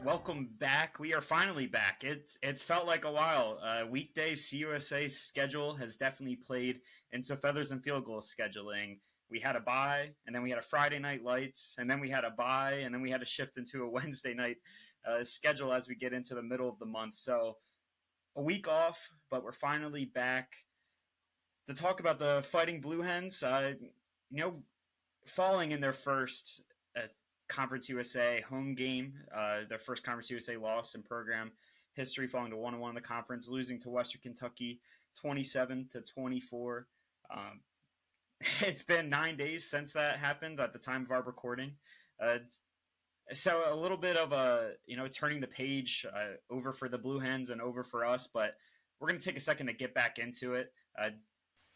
Welcome back. We are finally back. It's felt like a while. Weekday CUSA schedule has definitely played into feathers and field goals scheduling. We had a bye, and then we had a Friday night lights, and then we had a bye, and then we had to shift into a Wednesday night schedule as we get into the middle of the month. So a week off, but we're finally back to talk about the Fighting Blue Hens. You know, falling in their first Conference USA home game, their first Conference USA loss in program history, falling to 1-1 in the conference, losing to Western Kentucky 27-24. Um, it's been 9 days since that happened at the time of our recording. Uh, so a little bit of a turning the page over for the Blue Hens and over for us, but we're going to take a second to get back into it.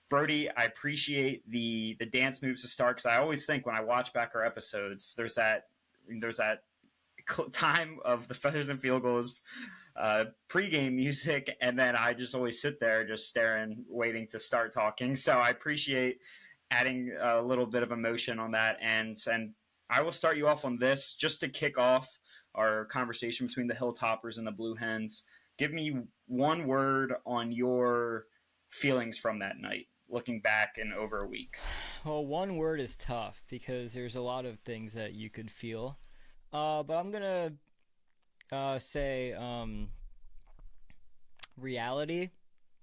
Brody, I appreciate the dance moves to start because I always think when I watch back our episodes, there's that time of the feathers and field goals pregame music, and then I just always sit there just staring, waiting to start talking. So I appreciate adding a little bit of emotion on that, and I will start you off on this just to kick off our conversation between the Hilltoppers and the Blue Hens. Give me one word on your feelings from that night, looking back in over a week. Well, one word is tough because there's a lot of things that you could feel. But I'm gonna say reality,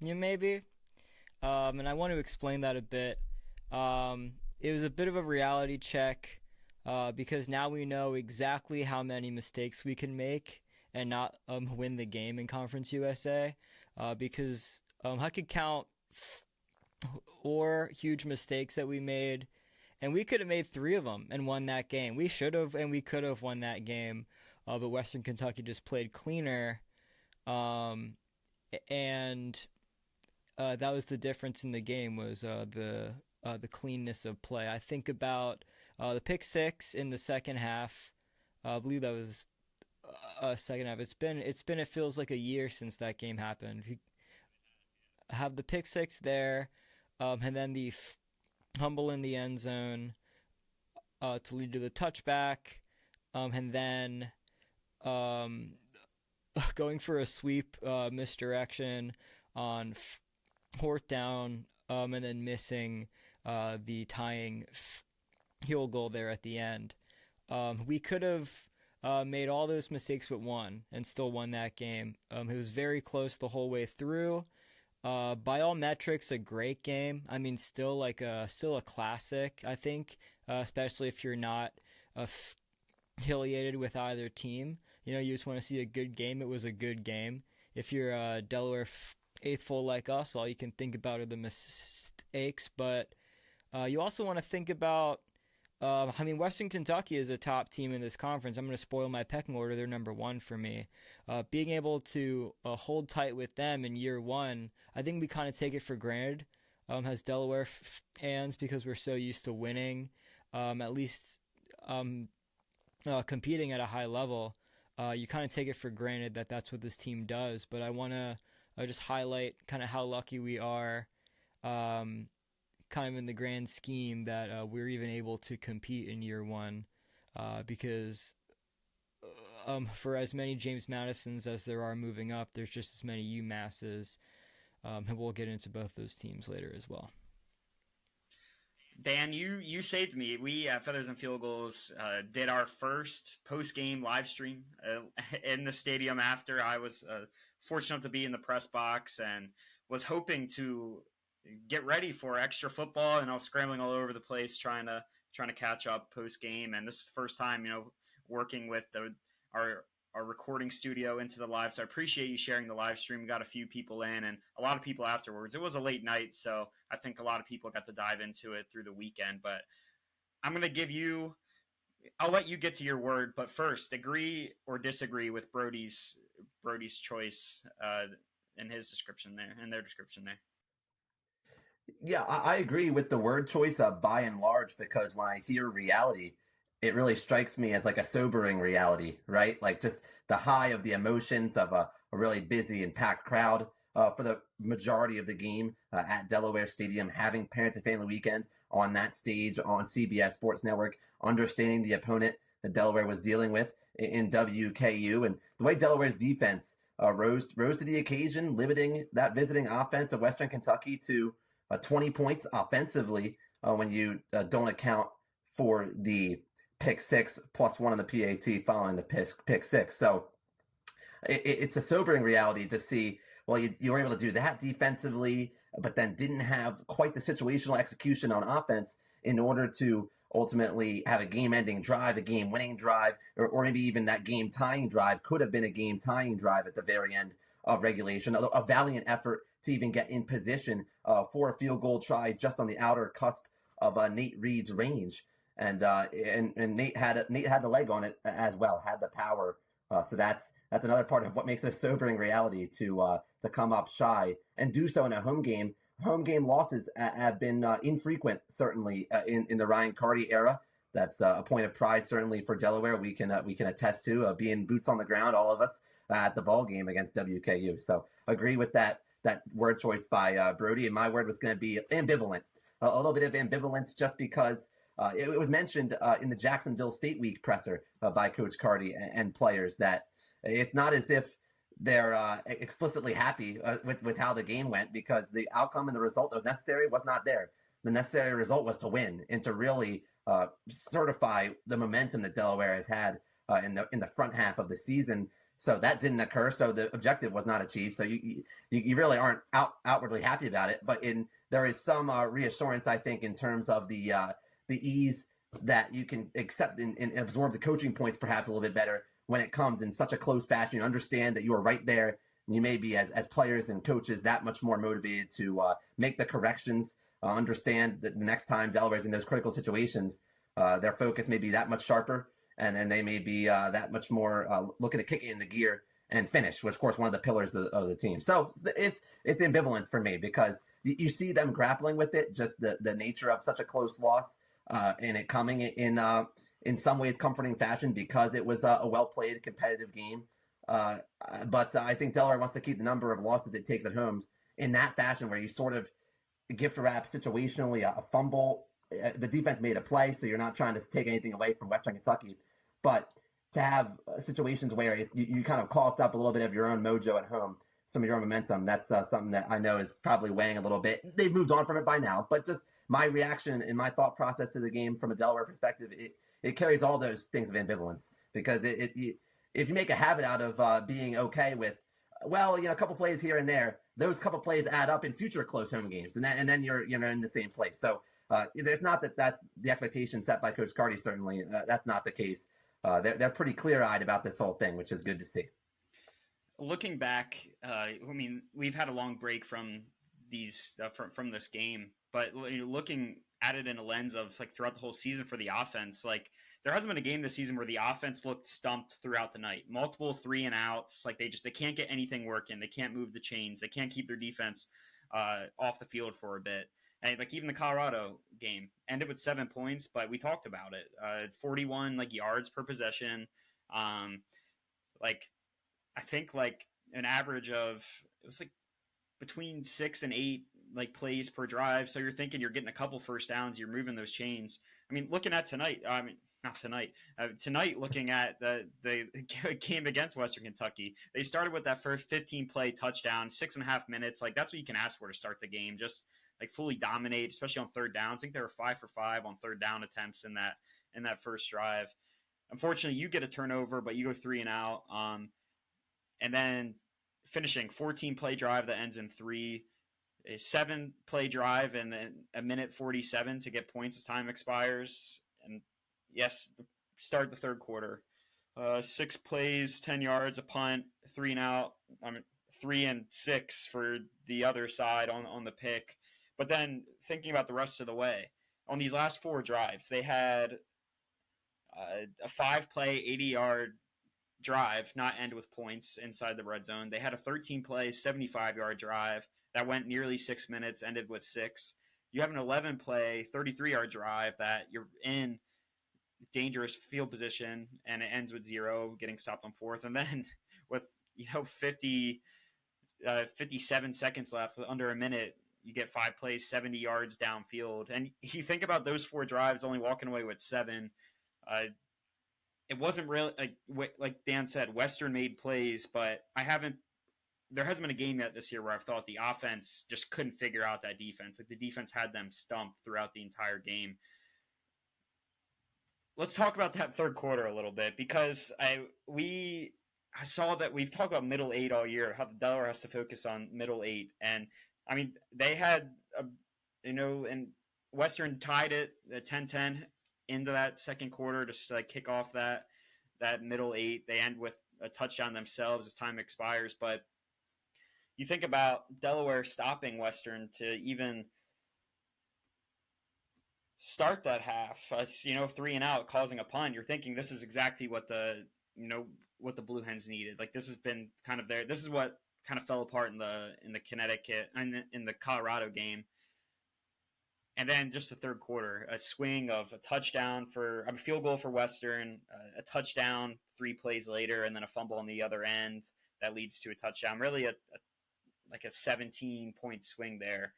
maybe. And I want to explain that a bit. It was a bit of a reality check because now we know exactly how many mistakes we can make and not win the game in Conference USA. Because I could count or huge mistakes that we made, and we could have made three of them and won that game. We should have and we could have won that game, but Western Kentucky just played cleaner, and that was the difference in the game was the cleanness of play. I think about the pick six in the second half. I believe that was second half. It feels like a year since that game happened. We have the pick six there. And then the humble in the end zone to lead to the touchback, and then going for a sweep misdirection on fourth down, and then missing the tying field goal there at the end. We could have made all those mistakes but one and still won that game. It was very close the whole way through. By all metrics, a great game. I mean, still a classic. I think, especially if you're not affiliated with either team. You just want to see a good game. It was a good game. If you're a Delaware faithful like us, all you can think about are the mistakes. But you also want to think about. Western Kentucky is a top team in this conference. I'm going to spoil my pecking order. They're number one for me. Being able to hold tight with them in year one, I think we kind of take it for granted as Delaware fans because we're so used to winning, at least competing at a high level. You kind of take it for granted that that's what this team does. But I want to just highlight kind of how lucky we are kind of in the grand scheme that we're even able to compete in year one because for as many James Madisons as there are moving up, there's just as many UMasses, and we'll get into both those teams later as well. Dan, you saved me. We at Feathers and Field Goals did our first post-game live stream in the stadium after I was fortunate to be in the press box and was hoping to get ready for extra football, and I was scrambling all over the place trying to catch up post game. And this is the first time, working with our recording studio into the live. So I appreciate you sharing the live stream. We got a few people in and a lot of people afterwards. It was a late night, so I think a lot of people got to dive into it through the weekend. But I'm going to I'll let you get to your word, but first, agree or disagree with Brody's choice in his description there, in their description there. Yeah, I agree with the word choice by and large because when I hear reality, it really strikes me as like a sobering reality, right? Like just the high of the emotions of a really busy and packed crowd for the majority of the game at Delaware Stadium, having Parents and Family Weekend on that stage on CBS Sports Network, understanding the opponent that Delaware was dealing with in WKU, and the way Delaware's defense rose to the occasion, limiting that visiting offense of Western Kentucky to 20 points offensively when you don't account for the pick six plus one on the PAT following the pick six. So it's a sobering reality to see, well, you were able to do that defensively, but then didn't have quite the situational execution on offense in order to ultimately have a game-ending drive, a game-winning drive, or maybe even that game-tying drive could have been a game-tying drive at the very end of regulation. A valiant effort to even get in position for a field goal try just on the outer cusp of Nate Reed's range. And Nate had the leg on it as well, had the power. So that's another part of what makes it a sobering reality to come up shy and do so in a home game. Home game losses have been infrequent, certainly in the Ryan Carty era. That's a point of pride, certainly for Delaware. We can attest to being boots on the ground, all of us at the ball game against WKU. So agree with that word choice by Brody, and my word was going to be ambivalent. A little bit of ambivalence, just because it was mentioned in the Jacksonville State week presser by Coach Carty and players that it's not as if they're explicitly happy with how the game went, because the outcome and the result that was necessary was not there. The necessary result was to win and to really certify the momentum that Delaware has had in the front half of the season. So that didn't occur. So the objective was not achieved. So you really aren't outwardly happy about it. But there is some reassurance, I think, in terms of the ease that you can accept and absorb the coaching points perhaps a little bit better when it comes in such a close fashion. You understand that you are right there. You may be, as players and coaches, that much more motivated to make the corrections, understand that the next time Delaware's in those critical situations, their focus may be that much sharper, and then they may be that much more looking to kick it in the gear and finish, which, of course, one of the pillars of the team. So it's ambivalence for me, because you see them grappling with it, just the nature of such a close loss, and it coming in some ways comforting fashion because it was a well-played competitive game. But I think Delaware wants to keep the number of losses it takes at home in that fashion, where you sort of gift wrap situationally a fumble. The defense made a play, so you're not trying to take anything away from Western Kentucky. But to have situations where you kind of coughed up a little bit of your own mojo at home, some of your own momentum, that's something that I know is probably weighing a little bit. They've moved on from it by now, but just my reaction and my thought process to the game from a Delaware perspective, it carries all those things of ambivalence, because if you make a habit out of being okay with, well, a couple plays here and there, those couple plays add up in future close home games, and then you're in the same place. So there's not that's the expectation set by Coach Carty. Certainly, that's not the case. They're pretty clear-eyed about this whole thing, which is good to see. Looking back, we've had a long break from these from this game, but looking at it in a lens of throughout the whole season for the offense, there hasn't been a game this season where the offense looked stumped throughout the night. Multiple 3-and-outs, they can't get anything working. They can't move the chains. They can't keep their defense off the field for a bit. And even the Colorado game ended with 7 points, but we talked about it. 41 yards per possession. I think an average of, it was between 6 and 8 plays per drive. So you're thinking you're getting a couple first downs, you're moving those chains. Looking at tonight, tonight, looking at the game against Western Kentucky, they started with that first 15-play touchdown, 6.5 minutes. That's what you can ask for to start the game. Just fully dominate, especially on third down. I think they were 5 for 5 on third down attempts in that first drive. Unfortunately, you get a turnover, but you go 3-and-out. And then finishing 14-play drive that ends in 3, a 7-play drive, and then a minute 47 to get points as time expires. And yes, start the third quarter. 6 plays, 10 yards, a punt, 3-and-out. 3 and 6 for the other side on the pick. But then thinking about the rest of the way, on these last 4 drives, they had a 5-play, 80-yard drive not end with points inside the red zone. They had a 13-play, 75-yard drive that went nearly 6 minutes, ended with 6. You have an 11-play, 33-yard drive that you're in dangerous field position, and it ends with 0, getting stopped on 4th. And then with 57 seconds left, under a minute, you get 5 plays, 70 yards downfield. And you think about those 4 drives only walking away with 7. it wasn't really like Dan said, Western made plays, but there hasn't been a game yet this year where I've thought the offense just couldn't figure out that defense. Like the defense had them stumped throughout the entire game. Let's talk about that third quarter a little bit, because I saw that we've talked about middle eight all year, how the Delaware has to focus on middle eight. And I mean, they had, and Western tied it at 10-10 into that second quarter to like kick off that middle eight. They end with a touchdown themselves as time expires. But you think about Delaware stopping Western to even start that half, 3 and out, causing a punt. You're thinking this is exactly what the Blue Hens needed. Like this has been kind of this is what kind of fell apart in the Connecticut and in the Colorado game. And then just the third quarter, a swing of a touchdown a field goal for Western, a touchdown 3 plays later, and then a fumble on the other end that leads to a touchdown. Really a 17-point swing there.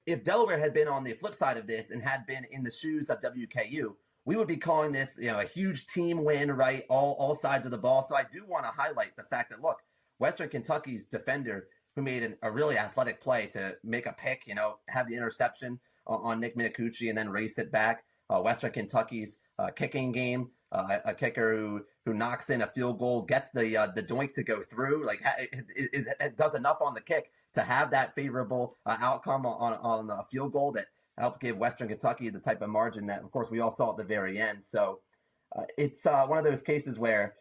If Delaware had been on the flip side of this and had been in the shoes of WKU, we would be calling this, a huge team win, right? All sides of the ball. So I do want to highlight the fact that, look, Western Kentucky's defender, who made a really athletic play to make a pick, have the interception on Nick Minicucci and then race it back. Western Kentucky's kicking game, a kicker who knocks in a field goal, gets the doink to go through, it does enough on the kick to have that favorable outcome on a field goal that helped give Western Kentucky the type of margin that, of course, we all saw at the very end. So it's one of those cases where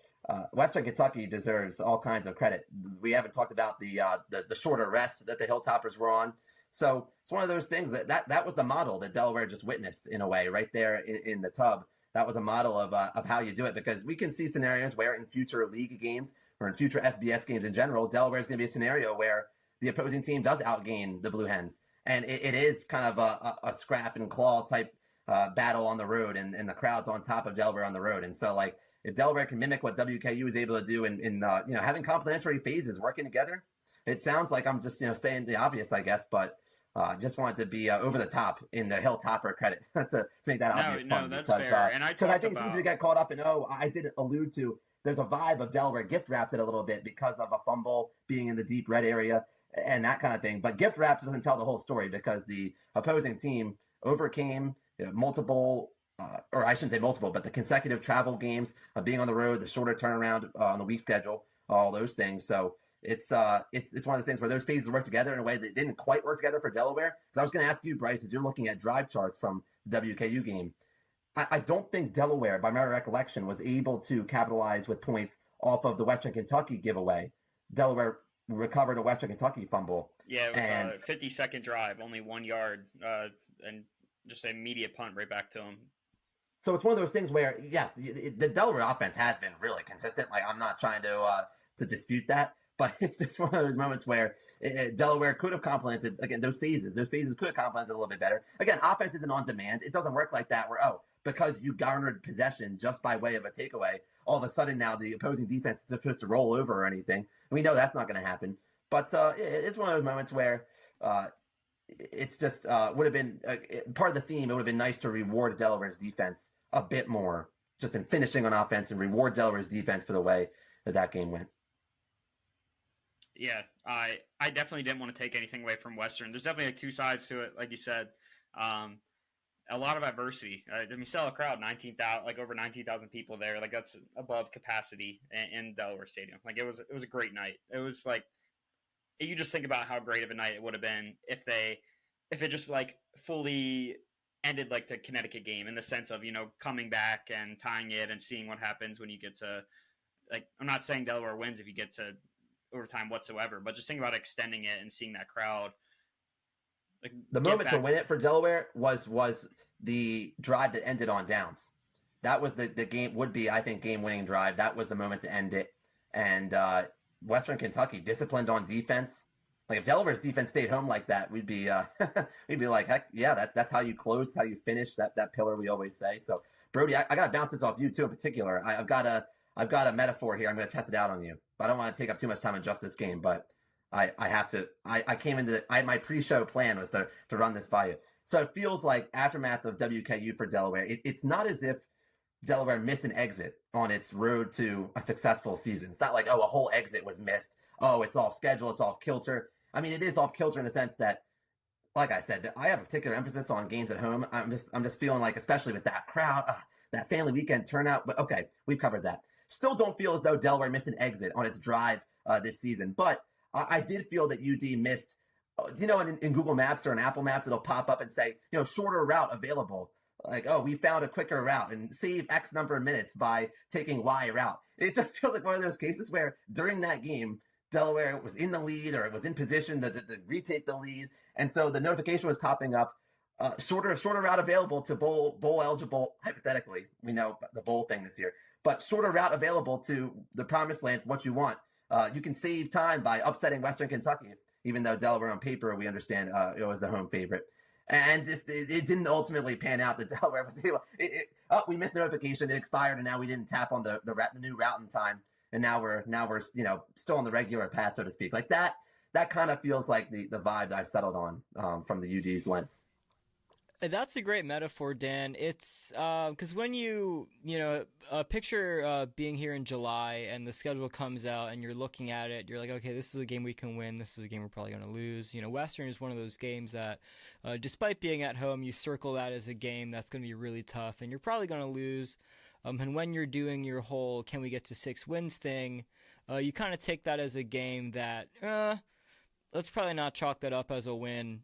Western Kentucky deserves all kinds of credit. We haven't talked about the shorter rest that the Hilltoppers were on. So it's one of those things that was the model that Delaware just witnessed in a way right there in the tub. That was a model of how you do it, because we can see scenarios where in future league games or in future FBS games in general, Delaware is going to be a scenario where the opposing team does outgain the Blue Hens. And it is kind of a scrap and claw type battle on the road, and the crowd's on top of Delaware on the road. And so, like, if Delaware can mimic what WKU is able to do in having complementary phases working together, it sounds like I'm just saying the obvious, I guess, but just wanted to be over the top in the Hilltopper credit to make that obvious point. No, that's fair. And because I think it's easy to get caught up in, I didn't allude to, there's a vibe of Delaware gift wrapped it a little bit because of a fumble being in the deep red area and that kind of thing. But gift wrapped doesn't tell the whole story, because the opposing team overcame multiple, or I shouldn't say multiple, but the consecutive travel games of being on the road, the shorter turnaround on the week schedule, all those things. So it's one of those things where those phases work together in a way that didn't quite work together for Delaware. Because I was going to ask you, Bryce, as you're looking at drive charts from the WKU game, I don't think Delaware, by my recollection, was able to capitalize with points off of the Western Kentucky giveaway. Delaware recovered a Western Kentucky fumble. Yeah, it was a 50-second drive, only 1 yard, and just an immediate punt right back to him. So it's one of those things where, yes, the Delaware offense has been really consistent. Like, I'm not trying to dispute that, but it's just one of those moments where Delaware could have complemented, again, those phases. Those phases could have complemented a little bit better. Again, offense isn't on demand. It doesn't work like that where, because you garnered possession just by way of a takeaway, all of a sudden now the opposing defense is supposed to roll over or anything. We know that's not going to happen. But it's one of those moments where it's just would have been part of the theme. It would have been nice to reward Delaware's defense a bit more, just in finishing on offense, and reward Delaware's defense for the way that game went. Yeah, I definitely didn't want to take anything away from Western. There's definitely two sides to it, like you said. A lot of adversity. We sell a crowd, 19,000, like over 19,000 people there. Like that's above capacity in Delaware Stadium. Like it was a great night. It was like, you just think about how great of a night it would have been if it just like fully ended like the Connecticut game, in the sense of, coming back and tying it and seeing what happens when you get to, like, I'm not saying Delaware wins if you get to overtime whatsoever, but just think about extending it and seeing that crowd. Like, the moment to win it for Delaware was the drive that ended on downs. That was the game, would be, I think, game-winning drive. That was the moment to end it. And Western Kentucky disciplined on defense. Like, if Delaware's defense stayed home like that, we'd be like, heck yeah, that's how you close, how you finish, that pillar we always say. So, Brody, I got to bounce this off you too in particular. I've got a metaphor here. I'm going to test it out on you, but I don't want to take up too much time on just this game. But I have to. My pre-show plan was to run this by you. So it feels like aftermath of WKU for Delaware. It's not as if Delaware missed an exit on its road to a successful season. It's not like, oh, a whole exit was missed. Oh, it's off schedule. It's off kilter. I mean, it is off kilter in the sense that, like I said, I have a particular emphasis on games at home. I'm just feeling like, especially with that crowd, that family weekend turnout. But okay, we've covered that. Still don't feel as though Delaware missed an exit on its drive this season. But I did feel that UD missed, in Google Maps or in Apple Maps, it'll pop up and say, shorter route available. Like, oh, we found a quicker route and save X number of minutes by taking Y route. It just feels like one of those cases where during that game, Delaware was in the lead or it was in position to retake the lead. And so the notification was popping up, shorter route available to bowl eligible, hypothetically. We know the bowl thing this year, but shorter route available to the promised land for what you want. You can save time by upsetting Western Kentucky, even though Delaware on paper, we understand it was the home favorite. And it didn't ultimately pan out that Delaware was able. We missed notification. It expired, and now we didn't tap on the new route in time. And now we're still on the regular path, so to speak. Like that kind of feels like the vibe I've settled on from the UD's lens. That's a great metaphor, Dan. It's because when you picture being here in July and the schedule comes out and you're looking at it, you're like, okay, this is a game we can win. This is a game we're probably going to lose. Western is one of those games that, despite being at home, you circle that as a game that's going to be really tough and you're probably going to lose. And when you're doing your whole can we get to 6 wins thing, you kind of take that as a game that, let's probably not chalk that up as a win,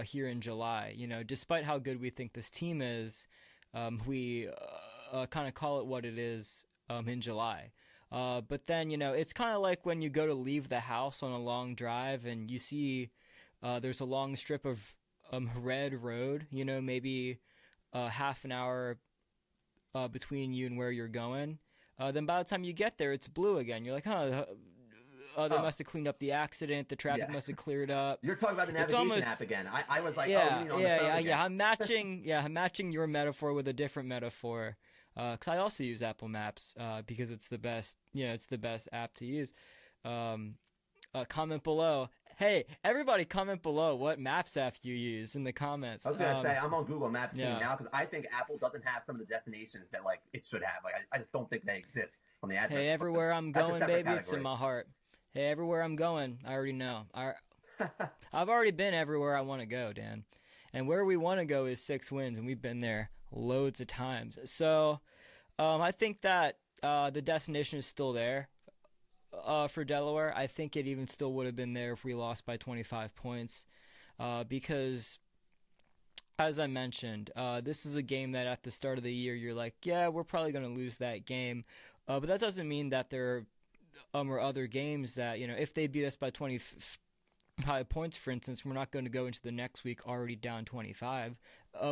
here in July. Despite how good we think this team is, we kind of call it what it is in July. But then, it's kind of like when you go to leave the house on a long drive and you see there's a long strip of red road, maybe half an hour between you and where you're going. Then by the time you get there, it's blue again. You're like, they must have cleaned up the accident. The traffic must have cleared up. You're talking about the navigation app again. I was like, you mean on the phone again. I'm matching your metaphor with a different metaphor. Because I also use Apple Maps because it's the best. It's the best app to use. Comment below. Hey, everybody, comment below what Maps app you use in the comments. I was gonna say I'm on Google Maps too now because I think Apple doesn't have some of the destinations that it should have. I just don't think they exist on the advert. Hey, everywhere I'm going, baby, category. It's in my heart. Hey, everywhere I'm going, I already know. I've already been everywhere I want to go, Dan. And where we want to go is 6 wins, and we've been there loads of times. So I think that the destination is still there for Delaware. I think it even still would have been there if we lost by 25 points because, as I mentioned, this is a game that at the start of the year you're like, yeah, we're probably going to lose that game. But that doesn't mean that there are other games that, if they beat us by 25 points, for instance, we're not going to go into the next week already down 25.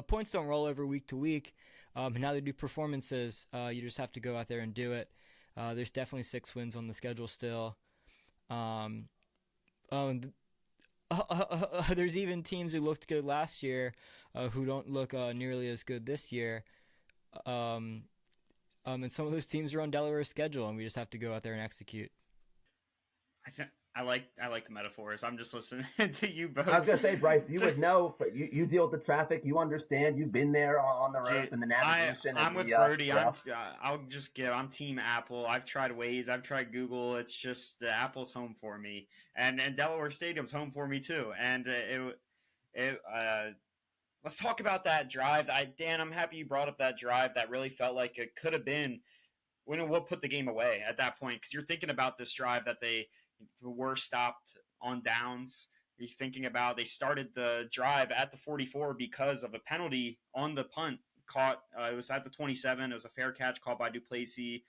Points don't roll over week to week. Now they do performances. You just have to go out there and do it. There's definitely 6 wins on the schedule still. There's even teams who looked good last year who don't look nearly as good this year. And some of those teams are on Delaware's schedule, and we just have to go out there and execute. I like the metaphors. I'm just listening to you both. I was gonna say, Bryce, you would know. You deal with the traffic. You understand. You've been there on the roads and the navigation. I'm with Brody. I'm Team Apple. I've tried Waze. I've tried Google. It's just Apple's home for me, and Delaware Stadium's home for me too. And let's talk about that drive. Dan, I'm happy you brought up that drive. That really felt like it could have been what put the game away at that point, because you're thinking about this drive that they were stopped on downs. You're thinking about they started the drive at the 44 because of a penalty on the punt caught. It was at the 27. It was a fair catch called by Duplessis.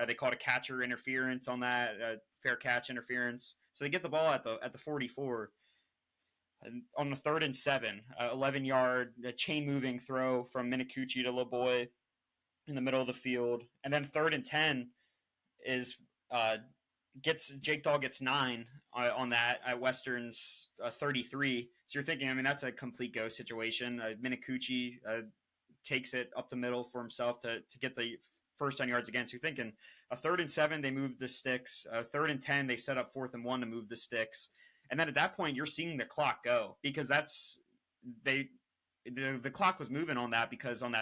They called a catcher interference on that, fair catch interference. So they get the ball at the 44. And on the 3rd and 7, 11-yard chain-moving throw from Minicucci to LeBoy in the middle of the field. And then 3rd and 10 is Jake Dahl gets 9 on that at Western's 33. So you're thinking, that's a complete go situation. Minicucci takes it up the middle for himself to get the first 10 yards again. So you're thinking a 3rd and 7, they move the sticks. 3rd and 10, they set up 4th and 1 to move the sticks. And then at that point, you're seeing the clock go because the clock was moving on that because on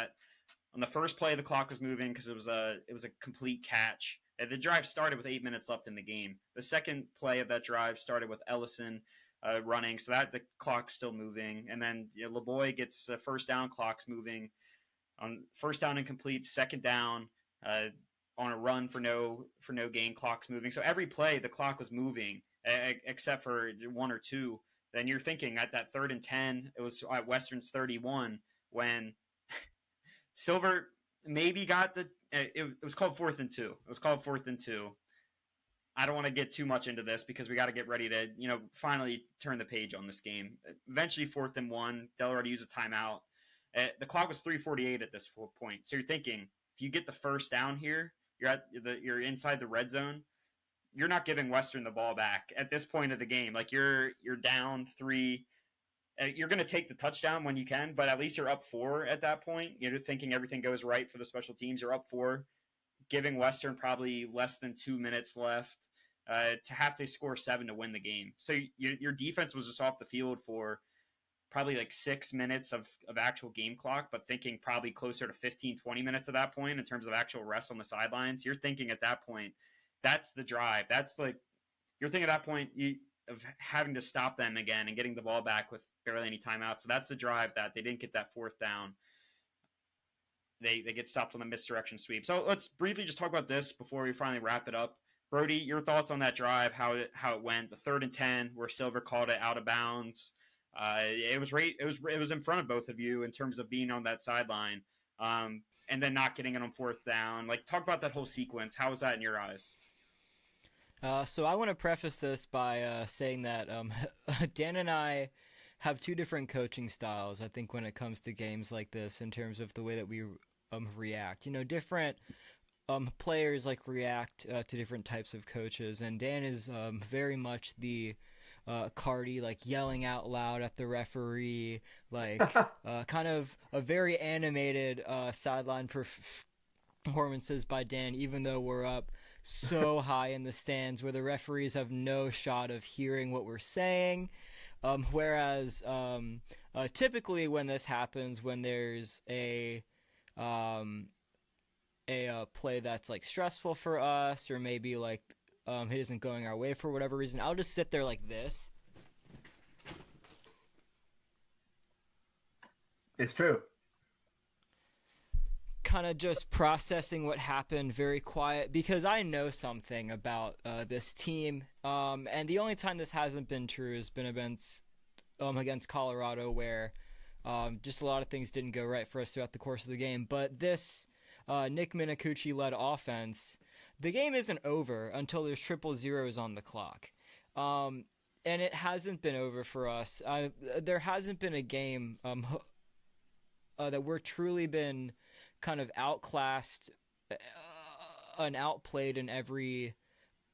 On the first play, the clock was moving because it was a complete catch. The drive started with 8 minutes left in the game. The second play of that drive started with Ellison running, so that the clock's still moving. And then LeBoy gets the first down, clock's moving. On first down incomplete, second down, on a run for no gain, clock's moving. So every play, the clock was moving, except for one or two. Then you're thinking at that 3rd and 10, it was at Western's 31 when Silver maybe got the. It was called 4th and 2. It was called 4th and 2. I don't want to get too much into this because we got to get ready to, finally turn the page on this game. Eventually 4th and 1. Delaware to use a timeout. The clock was 3:48 at this point. So you're thinking, if you get the first down here, you're inside the red zone. You're not giving Western the ball back at this point of the game. Like you're down 3. You're going to take the touchdown when you can, but at least you're up 4 at that point. You're thinking everything goes right for the special teams. You're up 4, giving Western probably less than 2 minutes left to have to score 7 to win the game. So your defense was just off the field for probably like 6 minutes of actual game clock, but thinking probably closer to 15, 20 minutes at that point in terms of actual rest on the sidelines. You're thinking at that point, that's the drive. That's like, you're thinking at that point of having to stop them again and getting the ball back with barely any timeouts. So that's the drive that they didn't get that 4th down. They get stopped on the misdirection sweep. So let's briefly just talk about this before we finally wrap it up. Brody, your thoughts on that drive, how it went, the 3rd and 10 where Silver called it out of bounds. It was in front of both of you in terms of being on that sideline, and then not getting it on 4th down. Like, talk about that whole sequence. How was that in your eyes? So I want to preface this by saying that Dan and I have 2 different coaching styles, I think, when it comes to games like this in terms of the way that we react. Different players react to different types of coaches, and Dan is very much the Cardi, yelling out loud at the referee, kind of a very animated sideline performances by Dan, even though we're up so high in the stands where the referees have no shot of hearing what we're saying. Whereas typically when this happens, when there's a play that's stressful for us, or maybe it isn't going our way for whatever reason, I'll just sit there like this. It's true. Kind of just processing what happened, very quiet, because I know something about this team. And the only time this hasn't been true has been against Colorado, where just a lot of things didn't go right for us throughout the course of the game. But this Nick Minicucci-led offense, the game isn't over until there's 000s on the clock. And it hasn't been over for us. There hasn't been a game that we're truly been kind of outclassed and outplayed in every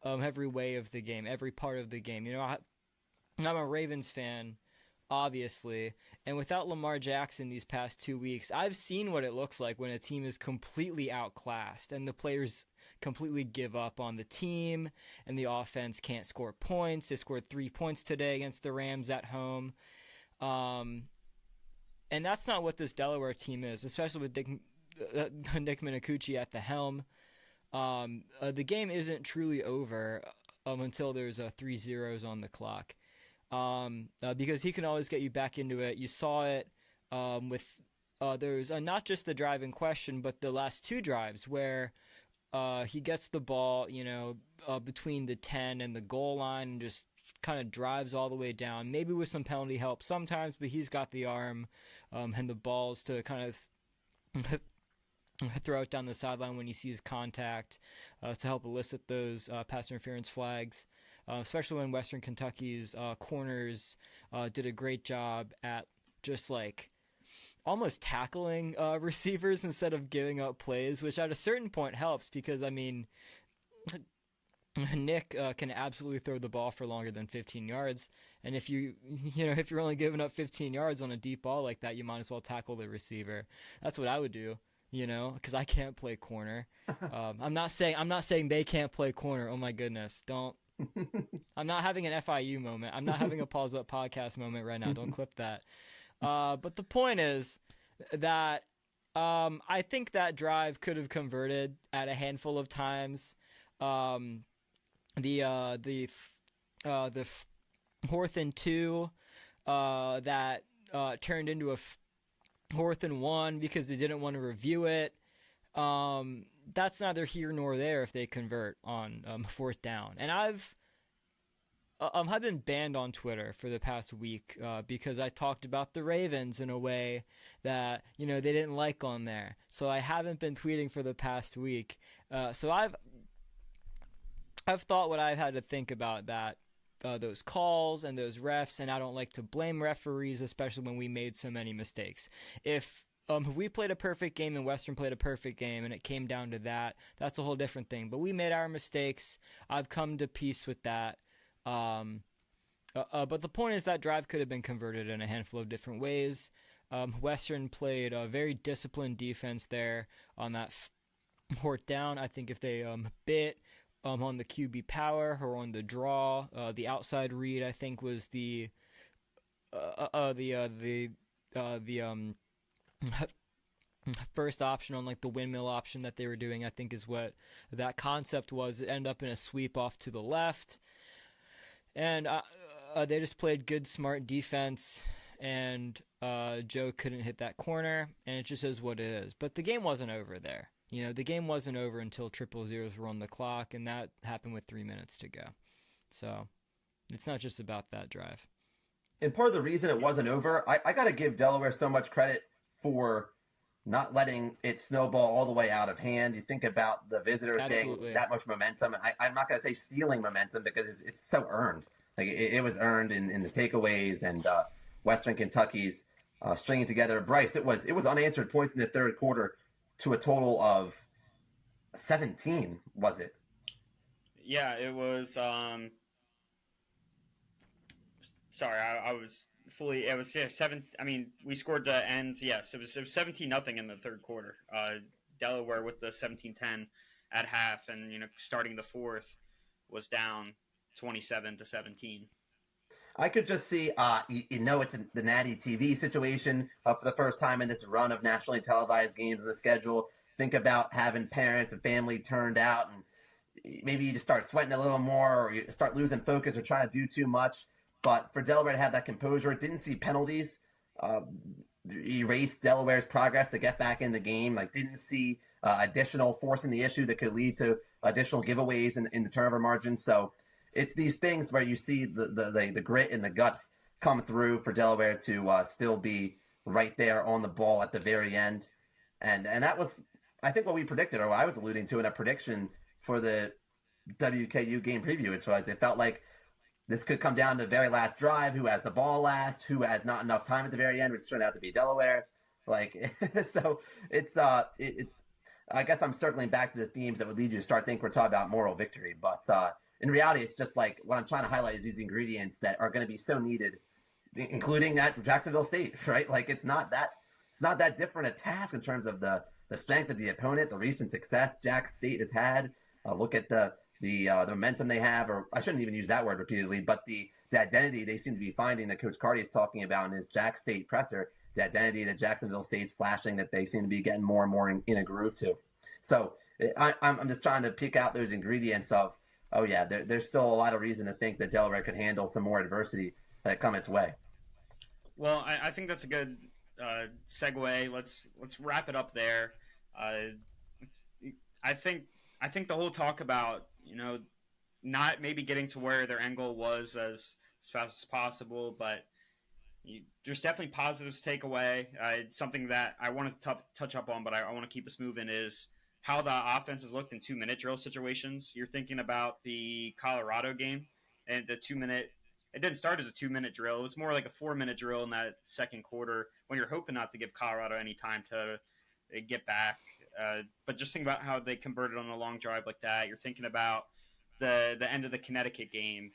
way of the game, every part of the game. I'm a Ravens fan, obviously, and without Lamar Jackson these past 2 weeks, I've seen what it looks like when a team is completely outclassed and the players completely give up on the team and the offense can't score points. They scored 3 points today against the Rams at home. And that's not what this Delaware team is, especially with Nick Minicucci at the helm. The game isn't truly over until there's 3-0s on the clock, because he can always get you back into it. You saw it with there's not just the drive in question, but the last 2 drives where he gets the ball, between the 10 and the goal line and just kind of drives all the way down, maybe with some penalty help sometimes, but he's got the arm and the balls to kind of throw it down the sideline when he sees contact to help elicit those pass interference flags, especially when Western Kentucky's corners did a great job at just almost tackling receivers instead of giving up plays, which at a certain point helps because, Nick can absolutely throw the ball for longer than 15 yards. And if if you're only giving up 15 yards on a deep ball like that, you might as well tackle the receiver. That's what I would do, because I can't play corner. I'm not saying they can't play corner. Oh my goodness. I'm not having an FIU moment. I'm not having a Pause Up podcast moment right now. Don't clip that. But the point is that I think that drive could have converted at a handful of times. The 4th and 2 that turned into a 4th and 1 because they didn't want to review it. That's neither here nor there if they convert on 4th down. And I've been banned on Twitter for the past week because I talked about the Ravens in a way that they didn't like on there. So I haven't been tweeting for the past week. So I've thought what I've had to think about that. Those calls and those refs, and I don't like to blame referees, especially when we made so many mistakes. If we played a perfect game and Western played a perfect game and it came down to that, that's a whole different thing. But we made our mistakes. I've come to peace with that. But the point is that drive could have been converted in a handful of different ways. Western played a very disciplined defense there on that 4th down. I think if they bit on the QB power or on the draw, the outside read I think was the first option on like the windmill option that they were doing. I think is what that concept was. It ended up in a sweep off to the left, and they just played good, smart defense. And Joe couldn't hit that corner, and it just is what it is. But the game wasn't over there. The game wasn't over until 000s were on the clock, and that happened with 3 minutes to go. So it's not just about that drive. And part of the reason it wasn't over, I got to give Delaware so much credit for not letting it snowball all the way out of hand. You think about the visitors getting that much momentum, and I'm not going to say stealing momentum because it's so earned. Like it was earned in the takeaways and Western Kentucky's stringing together. Bryce, it was unanswered points in the third quarter to a total of 17, was it? Yeah, it was. Sorry, I was fully. It was 7. I mean, we scored the end. Yes, it was 17-0 in the third quarter. Delaware with the 17-10 at half, and starting the fourth was down 27-17. I could just see, it's the Natty TV situation for the first time in this run of nationally televised games in the schedule. Think about having parents and family turned out, and maybe you just start sweating a little more, or you start losing focus or trying to do too much. But for Delaware to have that composure, didn't see penalties, erased Delaware's progress to get back in the game. Like, didn't see additional forcing the issue that could lead to additional giveaways in the turnover margin. So it's these things where you see the grit and the guts come through for Delaware to still be right there on the ball at the very end. And that was, I think, what we predicted, or what I was alluding to in a prediction for the WKU game preview, which was it felt like this could come down to the very last drive, who has the ball last, who has not enough time at the very end, which turned out to be Delaware. Like, so it's I guess I'm circling back to the themes that would lead you to start thinking we're talking about moral victory. But in reality, it's just like what I'm trying to highlight is these ingredients that are going to be so needed, including at Jacksonville State, right? Like it's not that different a task in terms of the strength of the opponent, the recent success Jax State has had. Look at the momentum they have, or I shouldn't even use that word repeatedly, but the identity they seem to be finding that Coach Carty is talking about in his Jax State presser, the identity that Jacksonville State's flashing that they seem to be getting more and more in a groove to. So I'm just trying to pick out those ingredients of, oh yeah, there's still a lot of reason to think that Delaware could handle some more adversity that come its way. Well, I think that's a good segue. Let's wrap it up there. I think the whole talk about not maybe getting to where their end goal was as fast as possible, but there's definitely positives to take away. Something that I wanted to touch up on, but I want to keep us moving, is how the offense has looked in 2-minute drill situations. You're thinking about the Colorado game and the 2-minute. It didn't start as a 2-minute drill. It was more like a 4-minute drill in that second quarter when you're hoping not to give Colorado any time to get back. But just think about how they converted on a long drive like that. You're thinking about the end of the Connecticut game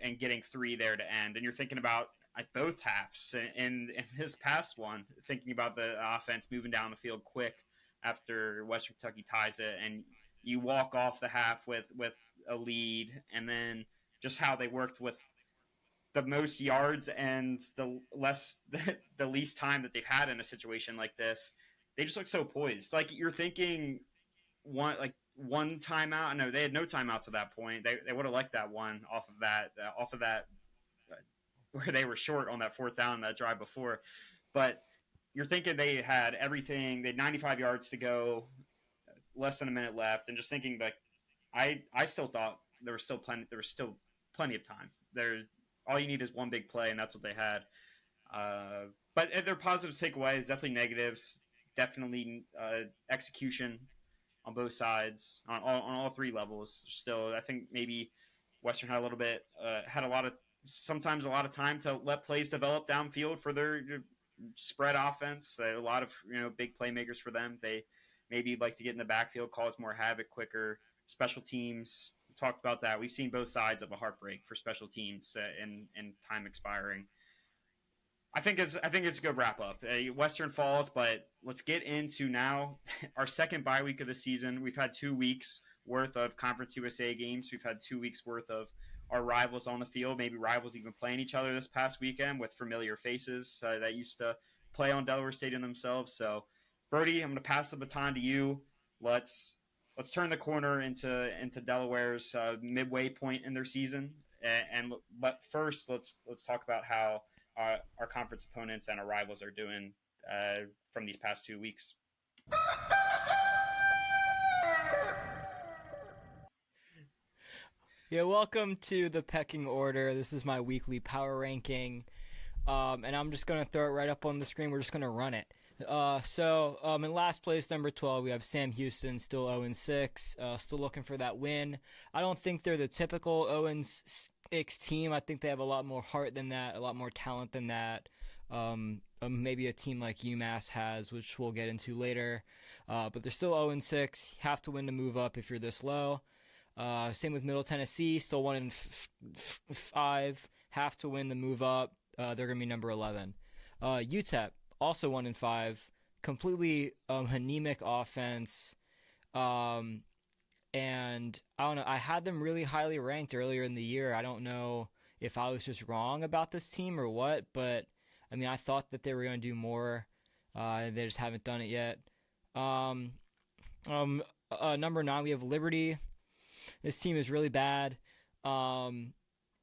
and getting 3 there to end. And you're thinking about both halves in this past one, thinking about the offense moving down the field quick after Western Kentucky ties it, and you walk off the half with a lead, and then just how they worked with the most yards and the the least time that they've had in a situation like this. They just look so poised. Like you're thinking one timeout. No, they had no timeouts at that point. They would have liked that one off of that where they were short on that fourth down that drive before. But you're thinking they had everything. They had 95 yards to go, less than a minute left, and just thinking like I still thought there was still plenty of time. There's all you need is one big play, and that's what they had. But their positives takeaways, definitely negatives, definitely execution on both sides, on all three levels. Still, I think maybe Western had sometimes a lot of time to let plays develop downfield for their spread offense. A lot of big playmakers for them. They maybe like to get in the backfield, cause more havoc quicker. Special teams, we talked about that. We've seen both sides of a heartbreak for special teams and time expiring. I think it's a good wrap up. Western falls, but let's get into now our second bye week of the season. We've had 2 weeks worth of Conference USA games. We've had 2 weeks worth of our rivals on the field. Maybe rivals even playing each other this past weekend with familiar faces that used to play on Delaware Stadium themselves. So, Brody, I'm going to pass the baton to you. Let's turn the corner into Delaware's midway point in their season. But first, let's talk about how our conference opponents and our rivals are doing from these past 2 weeks. Yeah, welcome to the Pecking Order. This is my weekly power ranking, and I'm just going to throw it right up on the screen. We're just going to run it. So in last place, number 12, we have Sam Houston, still 0-6, still looking for that win. I don't think they're the typical 0-6 team. I think they have a lot more heart than that, a lot more talent than that. Maybe a team like UMass has, which we'll get into later. But they're still 0-6. Have to win to move up if you're this low. Same with Middle Tennessee, still 1-5. Have to win to move up. They're going to be number 11. UTEP, also 1-5. Completely anemic offense. And I don't know. I had them really highly ranked earlier in the year. I don't know if I was just wrong about this team or what, but I mean, I thought that they were going to do more. They just haven't done it yet. Number 9, we have Liberty. This team is really bad. And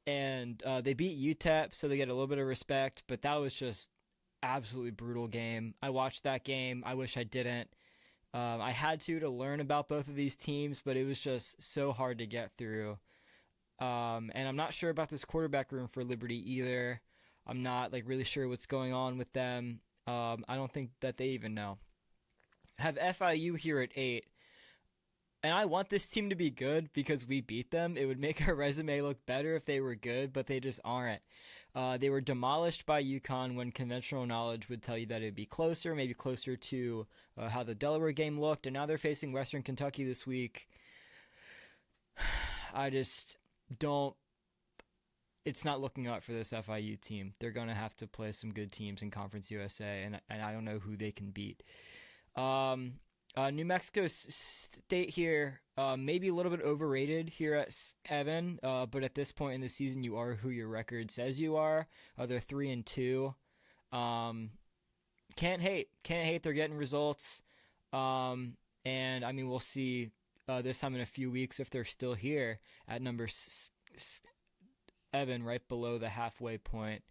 they beat UTEP, so they get a little bit of respect, but that was just absolutely brutal game. I watched that game. I wish I didn't. I had to learn about both of these teams, but it was just so hard to get through. And I'm not sure about this quarterback room for Liberty either. I'm not really sure what's going on with them. I don't think that they even know. Have FIU here at 8. And I want this team to be good because we beat them. It would make our resume look better if they were good, but they just aren't. They were demolished by UConn when conventional knowledge would tell you that it would be closer, maybe closer to how the Delaware game looked. And now they're facing Western Kentucky this week. I just don't. It's not looking up for this FIU team. They're going to have to play some good teams in Conference USA, and I don't know who they can beat. New Mexico State here, maybe a little bit overrated here at Evan, but at this point in the season, you are who your record says you are. They're 3-2. Can't hate. They're getting results. And I mean, we'll see this time in a few weeks if they're still here at number 7, right below the halfway point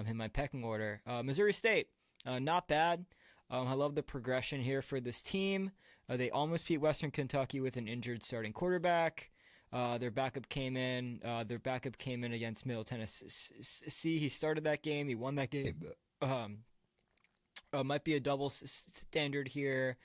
in my pecking order. Missouri State, not bad. I love the progression here for this team. They almost beat Western Kentucky with an injured starting quarterback. Their backup came in. Against Middle Tennessee. He started that game. He won that game. Might be a double standard here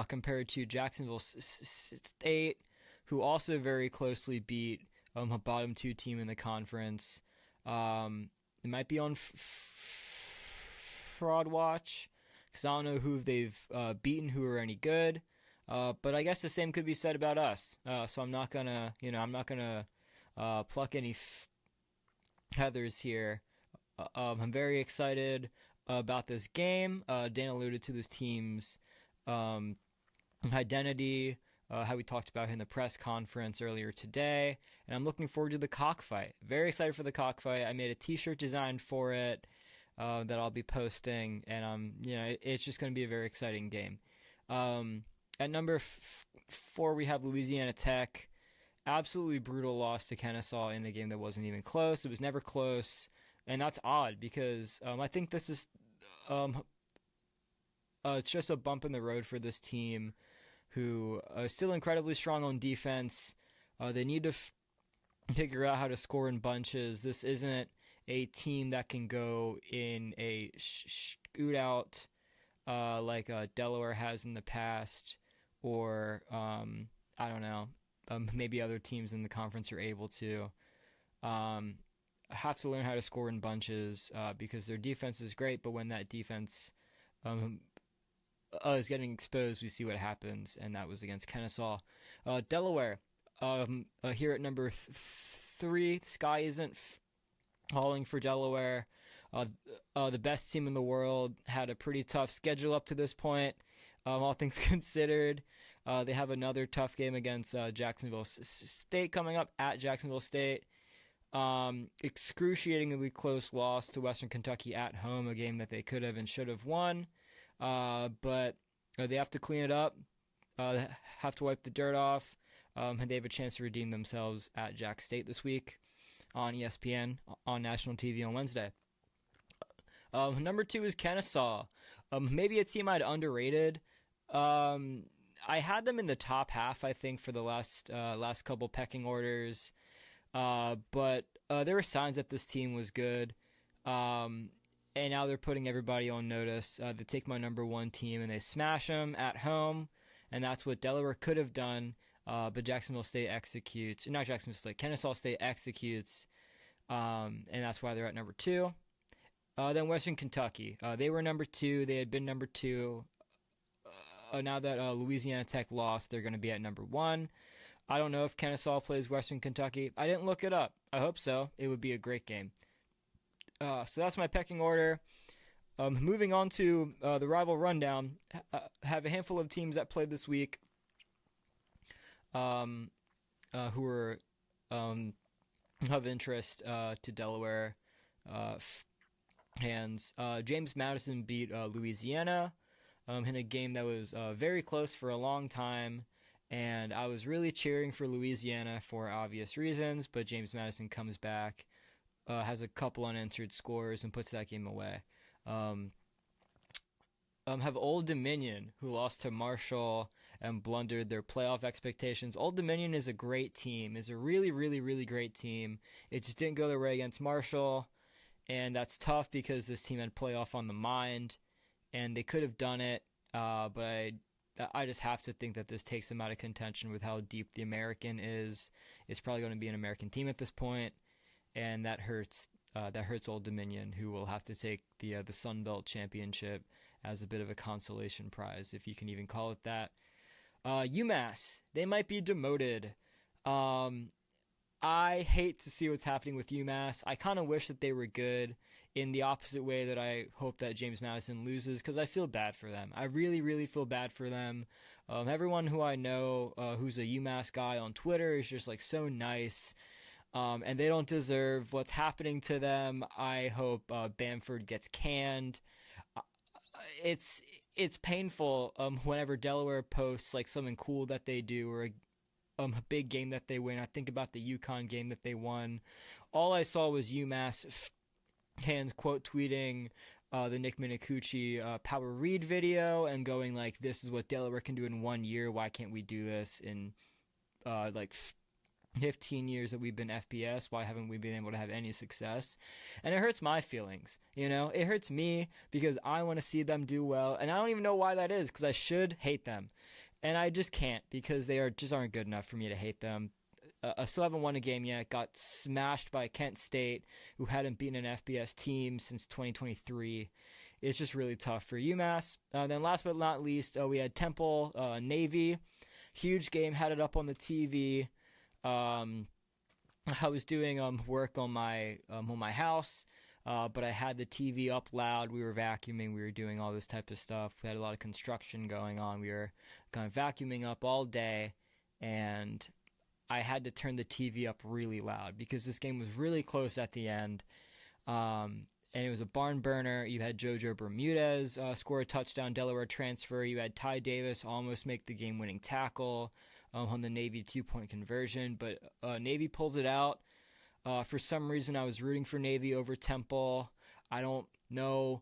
compared to Jacksonville State, who also very closely beat a bottom 2 team in the conference. It might be on fraud watch, because I don't know who they've beaten who are any good. But I guess the same could be said about us. So I'm not gonna pluck any feathers here. I'm very excited about this game. Dan alluded to this team's identity. how we talked about in the press conference earlier today. And I'm looking forward to the cockfight. Very excited for the cockfight. I made a t-shirt designed for it that I'll be posting, and it's just going to be a very exciting game. At number 4, we have Louisiana Tech. Absolutely brutal loss to Kennesaw in a game that wasn't even close. It was never close, and that's odd because I think this is it's just a bump in the road for this team, who is still incredibly strong on defense. They need to figure out how to score in bunches. This isn't a team that can go in a shootout like Delaware has in the past, or I don't know, maybe other teams in the conference are able to. Have to learn how to score in bunches because their defense is great, but when that defense is getting exposed, we see what happens, and that was against Kennesaw. Delaware, here at number 3, the sky isn't falling for Delaware. The best team in the world, had a pretty tough schedule up to this point, all things considered. They have another tough game against Jacksonville State coming up at Jacksonville State. Excruciatingly close loss to Western Kentucky at home, a game that they could have and should have won. But they have to clean it up, have to wipe the dirt off, and they have a chance to redeem themselves at Jax State this week on ESPN on national TV on Wednesday. Number 2 is Kennesaw. Maybe a team I'd underrated. I had them in the top half, I think, for the last couple pecking orders. But there were signs that this team was good. And now they're putting everybody on notice. They take my number 1 team and they smash them at home. And that's what Delaware could have done. But Jacksonville State executes. Not Jacksonville State. Kennesaw State executes. And that's why they're at number 2. Then Western Kentucky. They were number 2. They had been number 2. Now that Louisiana Tech lost, they're going to be at number 1. I don't know if Kennesaw plays Western Kentucky. I didn't look it up. I hope so. It would be a great game. So that's my pecking order. Moving on to the rival rundown. Have a handful of teams that played this week who were of interest to Delaware hands. James Madison beat Louisiana in a game that was very close for a long time. And I was really cheering for Louisiana for obvious reasons, but James Madison comes back, has a couple unanswered scores, and puts that game away. Have Old Dominion, who lost to Marshall and blundered their playoff expectations. Old Dominion is a great team, is a really, really, really great team. It just didn't go their way against Marshall, and that's tough because this team had playoff on the mind, and they could have done it, but I just have to think that this takes them out of contention with how deep the American is. It's probably going to be an American team at this point, and that hurts. That hurts Old Dominion, who will have to take the Sun Belt Championship as a bit of a consolation prize, if you can even call it that. UMass, they might be demoted. I hate to see what's happening with UMass. I kind of wish that they were good in the opposite way that I hope that James Madison loses, because I feel bad for them. I really, really feel bad for them. Everyone who I know who's a UMass guy on Twitter is just like so nice, and they don't deserve what's happening to them. I hope Bamford gets canned. It's painful whenever Delaware posts like something cool that they do, or a big game that they win. I think about the UConn game that they won. All I saw was UMass fans quote tweeting the Nick Minicucci power read video and going like, "This is what Delaware can do in 1 year. Why can't we do this in 15 years that we've been FBS? Why haven't we been able to have any success?" And it hurts my feelings. It hurts me because I want to see them do well, and I don't even know why that is, because I should hate them. And I just can't, because they aren't good enough for me to hate them. I still haven't won a game yet. Got smashed by Kent State, who hadn't beaten an FBS team since 2023. It's just really tough for UMass. Then last but not least, we had Temple Navy. Huge game, had it up on the TV. I was doing work on my house, but I had the TV up loud. We were vacuuming. We were doing all this type of stuff. We had a lot of construction going on. We were kind of vacuuming up all day, and I had to turn the TV up really loud because this game was really close at the end. And it was a barn burner. You had JoJo Bermudez score a touchdown, Delaware transfer. You had Ty Davis almost make the game-winning tackle on the Navy 2-point conversion, but Navy pulls it out. For some reason, I was rooting for Navy over Temple. I don't know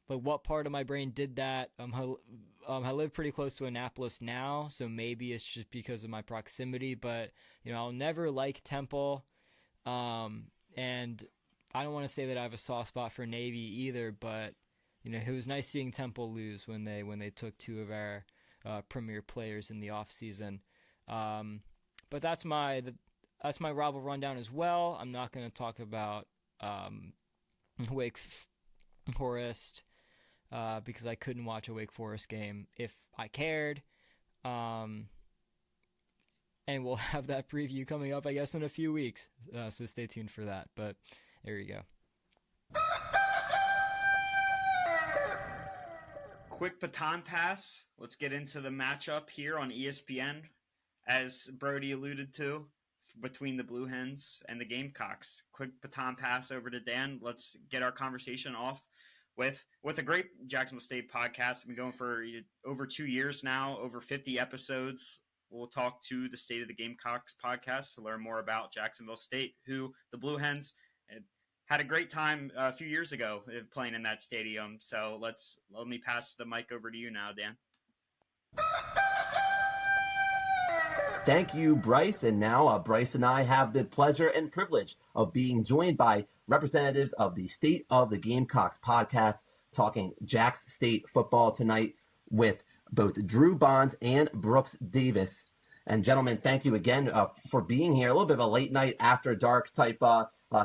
what part of my brain did that. I live pretty close to Annapolis now, so maybe it's just because of my proximity, but I'll never like Temple. And I don't want to say that I have a soft spot for Navy either, but it was nice seeing Temple lose when they took two of our premier players in the offseason. But that's my rival rundown as well. I'm not going to talk about Wake Forest because I couldn't watch a Wake Forest game if I cared. And we'll have that preview coming up, I guess, in a few weeks. So stay tuned for that. But there you go. Quick baton pass. Let's get into the matchup here on ESPN, as Brody alluded to, between the Blue Hens and the Gamecocks. Quick baton pass over to Dan. Let's get our conversation off with a great Jacksonville State podcast. We've been going for over 2 years now, over 50 episodes. We'll talk to the State of the Gamecocks podcast to learn more about Jacksonville State, who the Blue Hens had a great time a few years ago playing in that stadium. So let me pass the mic over to you now, Dan. Thank you, Bryce. And now Bryce and I have the pleasure and privilege of being joined by representatives of the State of the Gamecocks podcast, talking Jax State football tonight with both Drew Bonds and Brooks Davis. And gentlemen, thank you again for being here. A little bit of a late night after dark type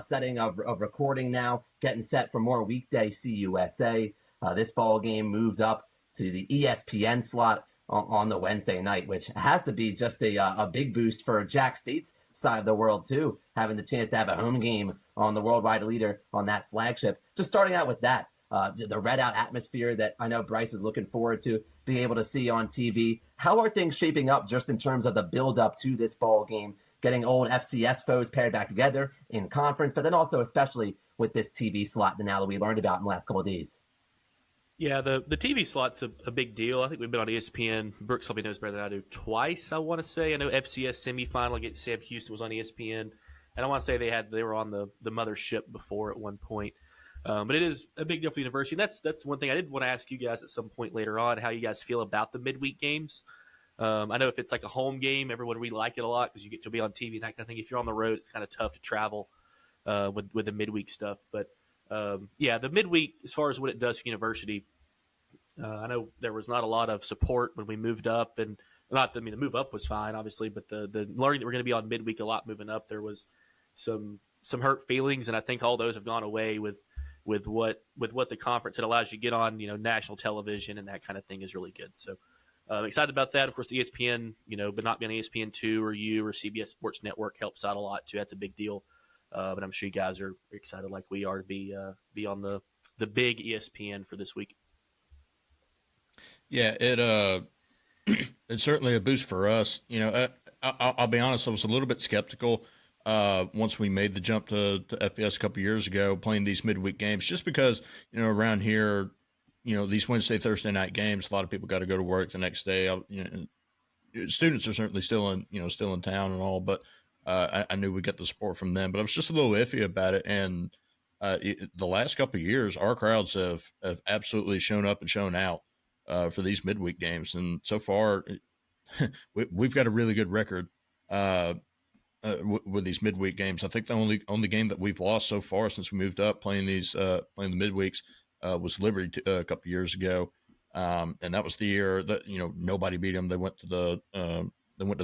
setting of recording now, getting set for more weekday CUSA. This ball game moved up to the ESPN slot on the Wednesday night, which has to be just a big boost for Jax State's side of the world too, having the chance to have a home game on the worldwide leader on that flagship. Just starting out with that, the red out atmosphere that I know Bryce is looking forward to being able to see on TV. How are things shaping up just in terms of the build up to this ball game, getting old FCS foes paired back together in conference, but then also especially with this TV slot now that we learned about in the last couple of days? Yeah, the TV slot's a big deal. I think we've been on ESPN. Brooks probably knows better than I do. Twice, I want to say. I know FCS semifinal against Sam Houston was on ESPN, and I want to say they were on the mothership before at one point. But it is a big deal for the university. And that's one thing I did want to ask you guys at some point later on, how you guys feel about the midweek games. I know if it's like a home game, everyone really like it a lot because you get to be on TV and that kind of thing. If you're on the road, it's kind of tough to travel with the midweek stuff. But yeah, the midweek, as far as what it does for university, I know there was not a lot of support when we moved up, and the move up was fine, obviously, but the learning that we're going to be on midweek a lot moving up, there was some hurt feelings, and I think all those have gone away with what the conference, it allows you to get on, national television and that kind of thing is really good. So I'm excited about that. Of course, the ESPN, but not being on ESPN2 or U or CBS Sports Network helps out a lot too. That's a big deal. But I'm sure you guys are excited like we are to be on the big ESPN for this week. Yeah, it's certainly a boost for us. I'll be honest, I was a little bit skeptical once we made the jump to FBS a couple years ago, playing these midweek games, just because around here, these Wednesday, Thursday night games, a lot of people got to go to work the next day. Students are certainly still in town and all, but I knew we'd get the support from them. But I was just a little iffy about it, and the last couple of years, our crowds have absolutely shown up and shown out for these midweek games, and so far, we've got a really good record with these midweek games. I think the only game that we've lost so far since we moved up playing the midweeks was Liberty a couple years ago, and that was the year that nobody beat them. They went to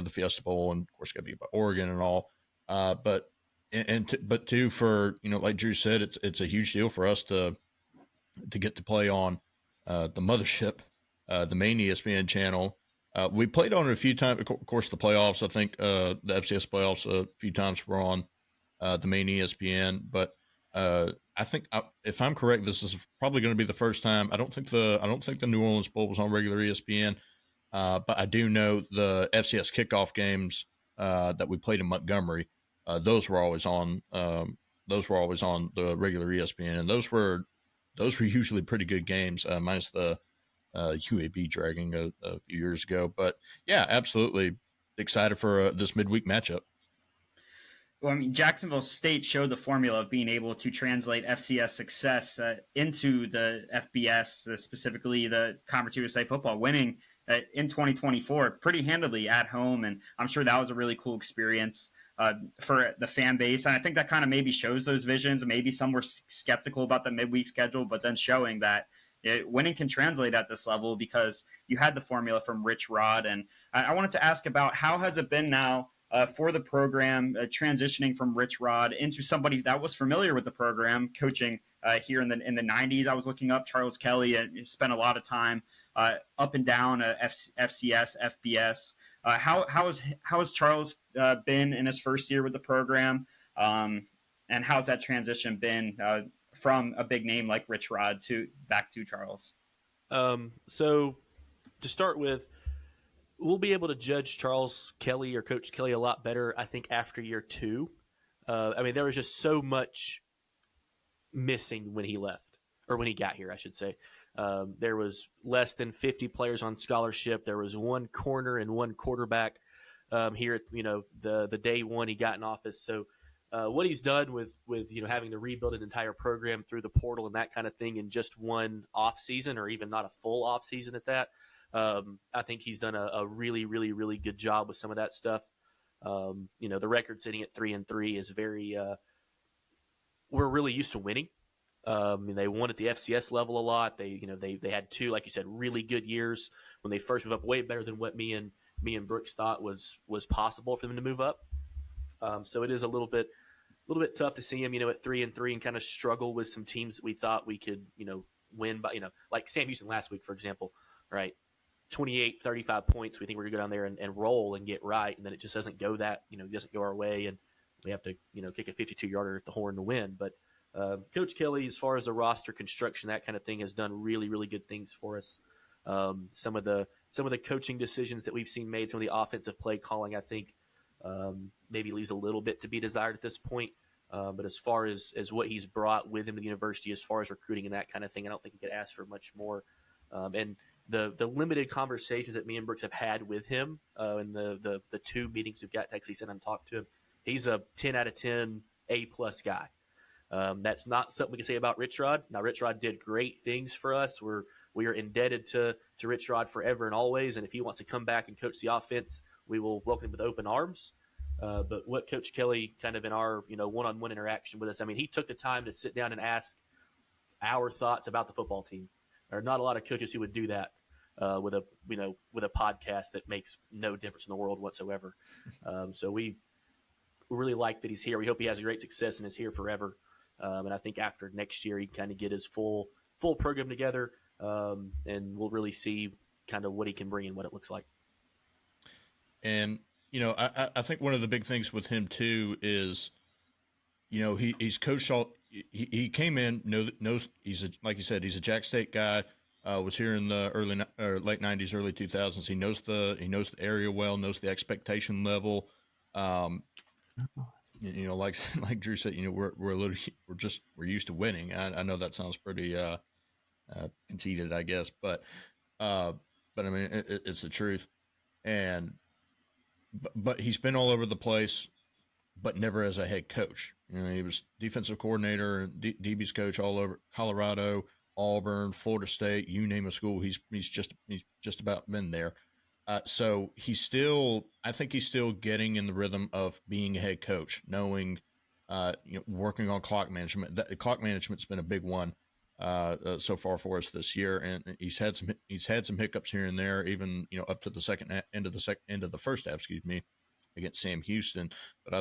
the Fiesta Bowl, and of course got beat by Oregon and all. But too, for like Drew said, it's a huge deal for us to get to play on the mothership, the main ESPN channel. We played on it a few times. Of course, the playoffs, I think the FCS playoffs a few times were on the main ESPN. But I think, if I'm correct, this is probably going to be the first time. I don't think the New Orleans Bowl was on regular ESPN. But I do know the FCS kickoff games that we played in Montgomery. Those were always on. Those were always on the regular ESPN, and those were usually pretty good games, minus the UAB dragging a few years ago. But yeah, absolutely excited for this midweek matchup. Well, I mean, Jacksonville State showed the formula of being able to translate FCS success into the FBS, specifically the Conference USA football, winning in 2024 pretty handily at home. And I'm sure that was a really cool experience for the fan base. And I think that kind of maybe shows those visions. Maybe some were skeptical about the midweek schedule, but then showing that winning can translate at this level because you had the formula from Rich Rod. And I wanted to ask about how has it been now for the program, transitioning from Rich Rod into somebody that was familiar with the program, coaching here in the 90s. I was looking up Charles Kelly and spent a lot of time up and down FCS, FBS. How has Charles been in his first year with the program, and how's that transition been from a big name like Rich Rod to back to Charles? So to start with, we'll be able to judge Charles Kelly or Coach Kelly a lot better, I think, after year 2. I mean, there was just so much missing when he left, or when he got here, I should say. There was less than 50 players on scholarship. There was one corner and one quarterback here at, the day one he got in office. So what he's done with having to rebuild an entire program through the portal and that kind of thing in just one off season, or even not a full off season at that, I think he's done a really, really, really good job with some of that stuff. The record sitting at 3-3 is very. We're really used to winning. They won at the FCS level a lot. They had 2, like you said, really good years when they first moved up, way better than what me and Brooks thought was possible for them to move up. So it is a little bit tough to see him, at 3-3 and kind of struggle with some teams that we thought we could, win by, like Sam Houston last week, for example, right? 28, 35 points. We think we're going to go down there and roll and get right. And then it just doesn't go doesn't go our way. And we have to, kick a 52-yarder at the horn to win. But Coach Kelly, as far as the roster construction, that kind of thing, has done really, really good things for us. Some of the coaching decisions that we've seen made, some of the offensive play calling, I think, maybe leaves a little bit to be desired at this point. But as far as what he's brought with him to the university, as far as recruiting and that kind of thing, I don't think he could ask for much more. And the limited conversations that me and Brooks have had with him and the 2 meetings we've got to actually sit and talk to him, he's a 10 out of 10 A-plus guy. That's not something we can say about Rich Rod. Now, Rich Rod did great things for us. We are indebted to Rich Rod forever and always. And if he wants to come back and coach the offense, we will welcome him with open arms. But what Coach Kelly kind of in our one-on-one interaction with us, I mean, he took the time to sit down and ask our thoughts about the football team. There are not a lot of coaches who would do that with a podcast that makes no difference in the world whatsoever. So we really like that he's here. We hope he has a great success and is here forever. And I think after next year, he can kind of get his full program together, and we'll really see kind of what he can bring and what it looks like. And, I think one of the big things with him too is, he's coached he came in, knows like you said, he's a Jax State guy, was here in the late 90s, early 2000s. He knows the area well, knows the expectation level. Like Drew said, we're used to winning. I know that sounds pretty conceited, I guess, but I mean, it's the truth. But he's been all over the place, but never as a head coach. He was defensive coordinator and DB's coach all over Colorado, Auburn, Florida State, you name a school. He's just about been there. So I think he's still getting in the rhythm of being a head coach, knowing, working on clock management. The clock management's been a big one so far for us this year, and he's had some hiccups here and there, even up to the end of the first half, against Sam Houston. But I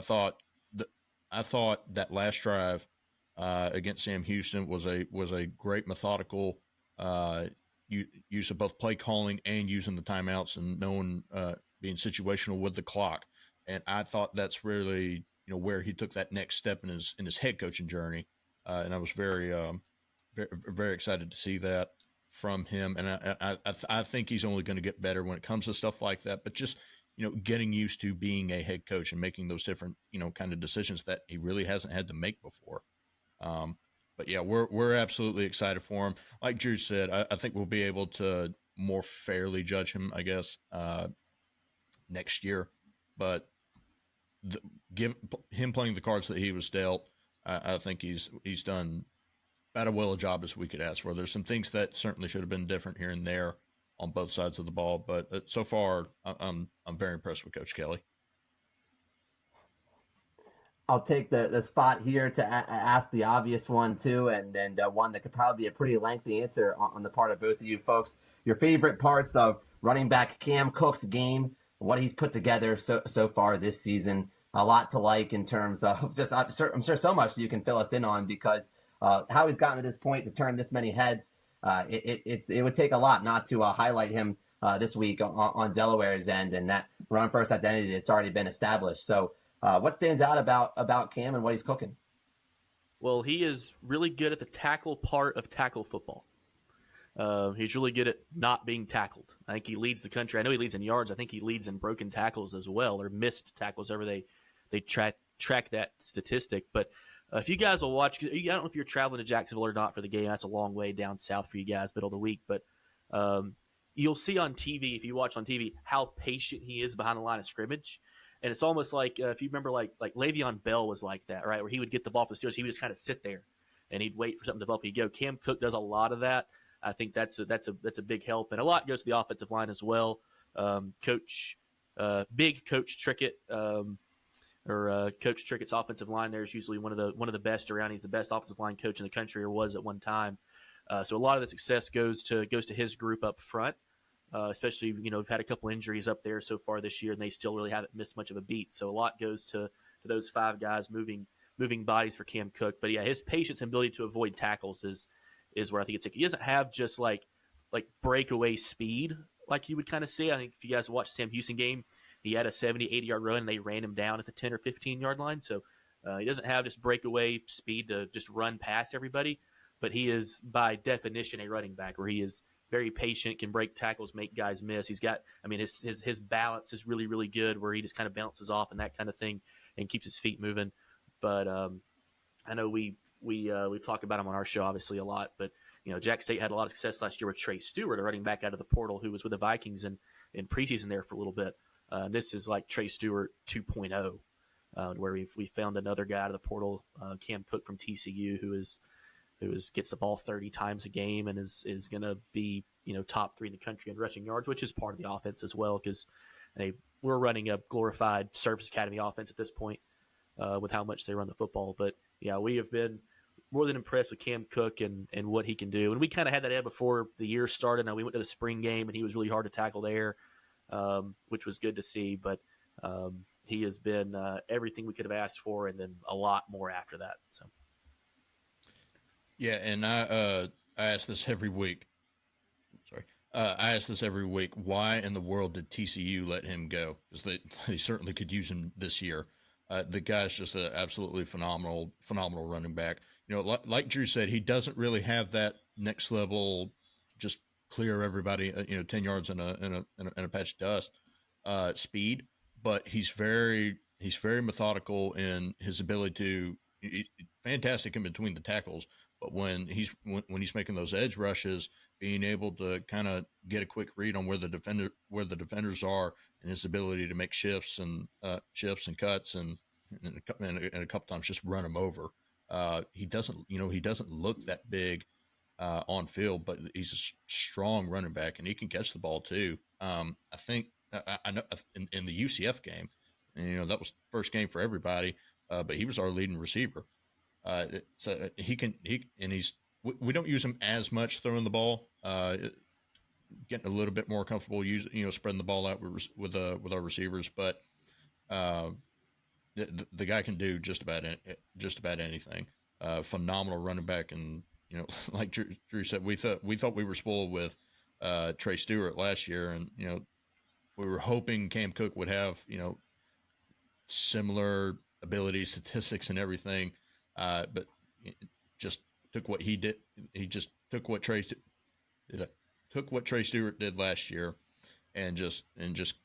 thought that last drive against Sam Houston was a great methodical use of both play calling and using the timeouts and knowing being situational with the clock. And I thought that's really where he took that next step in his head coaching journey. And I was very very excited to see that. from him, and I think he's only going to get better when it comes to stuff like that. But just getting used to being a head coach and making those different kind of decisions that he really hasn't had to make before. But yeah, we're absolutely excited for him. Like Drew said, I think we'll be able to more fairly judge him, I guess, next year. But give him playing the cards that he was dealt, I think he's done about as well a job as we could ask for. There's some things that certainly should have been different here and there on both sides of the ball, but so far I'm very impressed with Coach Kelly. I'll take the spot here to ask the obvious one too, and one that could probably be a pretty lengthy answer on the part of both of you folks. Your favorite parts of running back Cam Cook's game, what he's put together so far this season. A lot to like in terms of just I'm sure so much that you can fill us in on, because how he's gotten to this point to turn this many heads. It would take a lot not to highlight him this week on Delaware's end, and that run first identity that's already been established. So what stands out about Cam and what he's cooking? Well, he is really good at the tackle part of tackle football. He's really good at not being tackled. I think he leads the country. I know he leads in yards. I think he leads in broken tackles as well, or missed tackles, however they track that statistic. But if you guys will watch, I don't know if you're traveling to Jacksonville or not for the game. That's a long way down south for you guys, middle of the week. But you'll see on TV, if you watch on TV, how patient he is behind the line of scrimmage. And it's almost like if you remember, like Le'Veon Bell was like that, right? Where he would get the ball for the Steelers, he would just kind of sit there and he'd wait for something to develop. He'd go. Cam Cook does a lot of that. I think that's a big help, and a lot goes to the offensive line as well. Big Coach Trickett, Coach Trickett's offensive line there is usually one of the best around. He's the best offensive line coach in the country, or was at one time. So a lot of the success goes to his group up front. Especially, we've had a couple injuries up there so far this year, and they still really haven't missed much of a beat. So a lot goes to those five guys moving bodies for Cam Cook. But yeah, his patience and ability to avoid tackles is where I think it's like he doesn't have just like breakaway speed like you would kind of see. I think if you guys watch the Sam Houston game, he had a 70, 80-yard run, and they ran him down at the 10 or 15-yard line. So he doesn't have just breakaway speed to just run past everybody, but he is by definition a running back where he is very patient, can break tackles, make guys miss. He's got, his balance is really, really good, where he just kind of bounces off and that kind of thing and keeps his feet moving. But I know we talk about him on our show obviously a lot, but Jax State had a lot of success last year with Trey Stewart, a running back out of the portal who was with the Vikings in preseason there for a little bit. This is like Trey Stewart 2.0, where we found another guy out of the portal, Cam Cook from TCU, who gets the ball 30 times a game and is going to be top 3 in the country in rushing yards, which is part of the offense as well, because we're running a glorified Service Academy offense at this point with how much they run the football. But yeah, we have been more than impressed with Cam Cook and what he can do. And we kind of had that before the year started. Now we went to the spring game and he was really hard to tackle there, which was good to see. But he has been everything we could have asked for, and then a lot more after that. So. Yeah, and I ask this every week. I ask this every week. Why in the world did TCU let him go? Because they certainly could use him this year. The guy's just an absolutely phenomenal running back. Like Drew said, he doesn't really have that next level, just clear everybody, 10 yards in a patch of dust speed. But he's very methodical in his ability to fantastic in between the tackles. But when he's making those edge rushes, being able to kind of get a quick read on where the defenders are, and his ability to make shifts and cuts and a couple times just run them over. He doesn't look that big on field, but he's a strong running back, and he can catch the ball too. I think I know in the UCF game, and that was the first game for everybody, but he was our leading receiver. So we don't use him as much throwing the ball, getting a little bit more comfortable spreading the ball out with our receivers, but the guy can do just about anything. Phenomenal running back, and like Drew said, we thought we were spoiled with Trey Stewart last year, and we were hoping Cam Cook would have similar abilities, statistics, and everything. But just took what he did. He just took what Trey it took what Trey Stewart did last year and just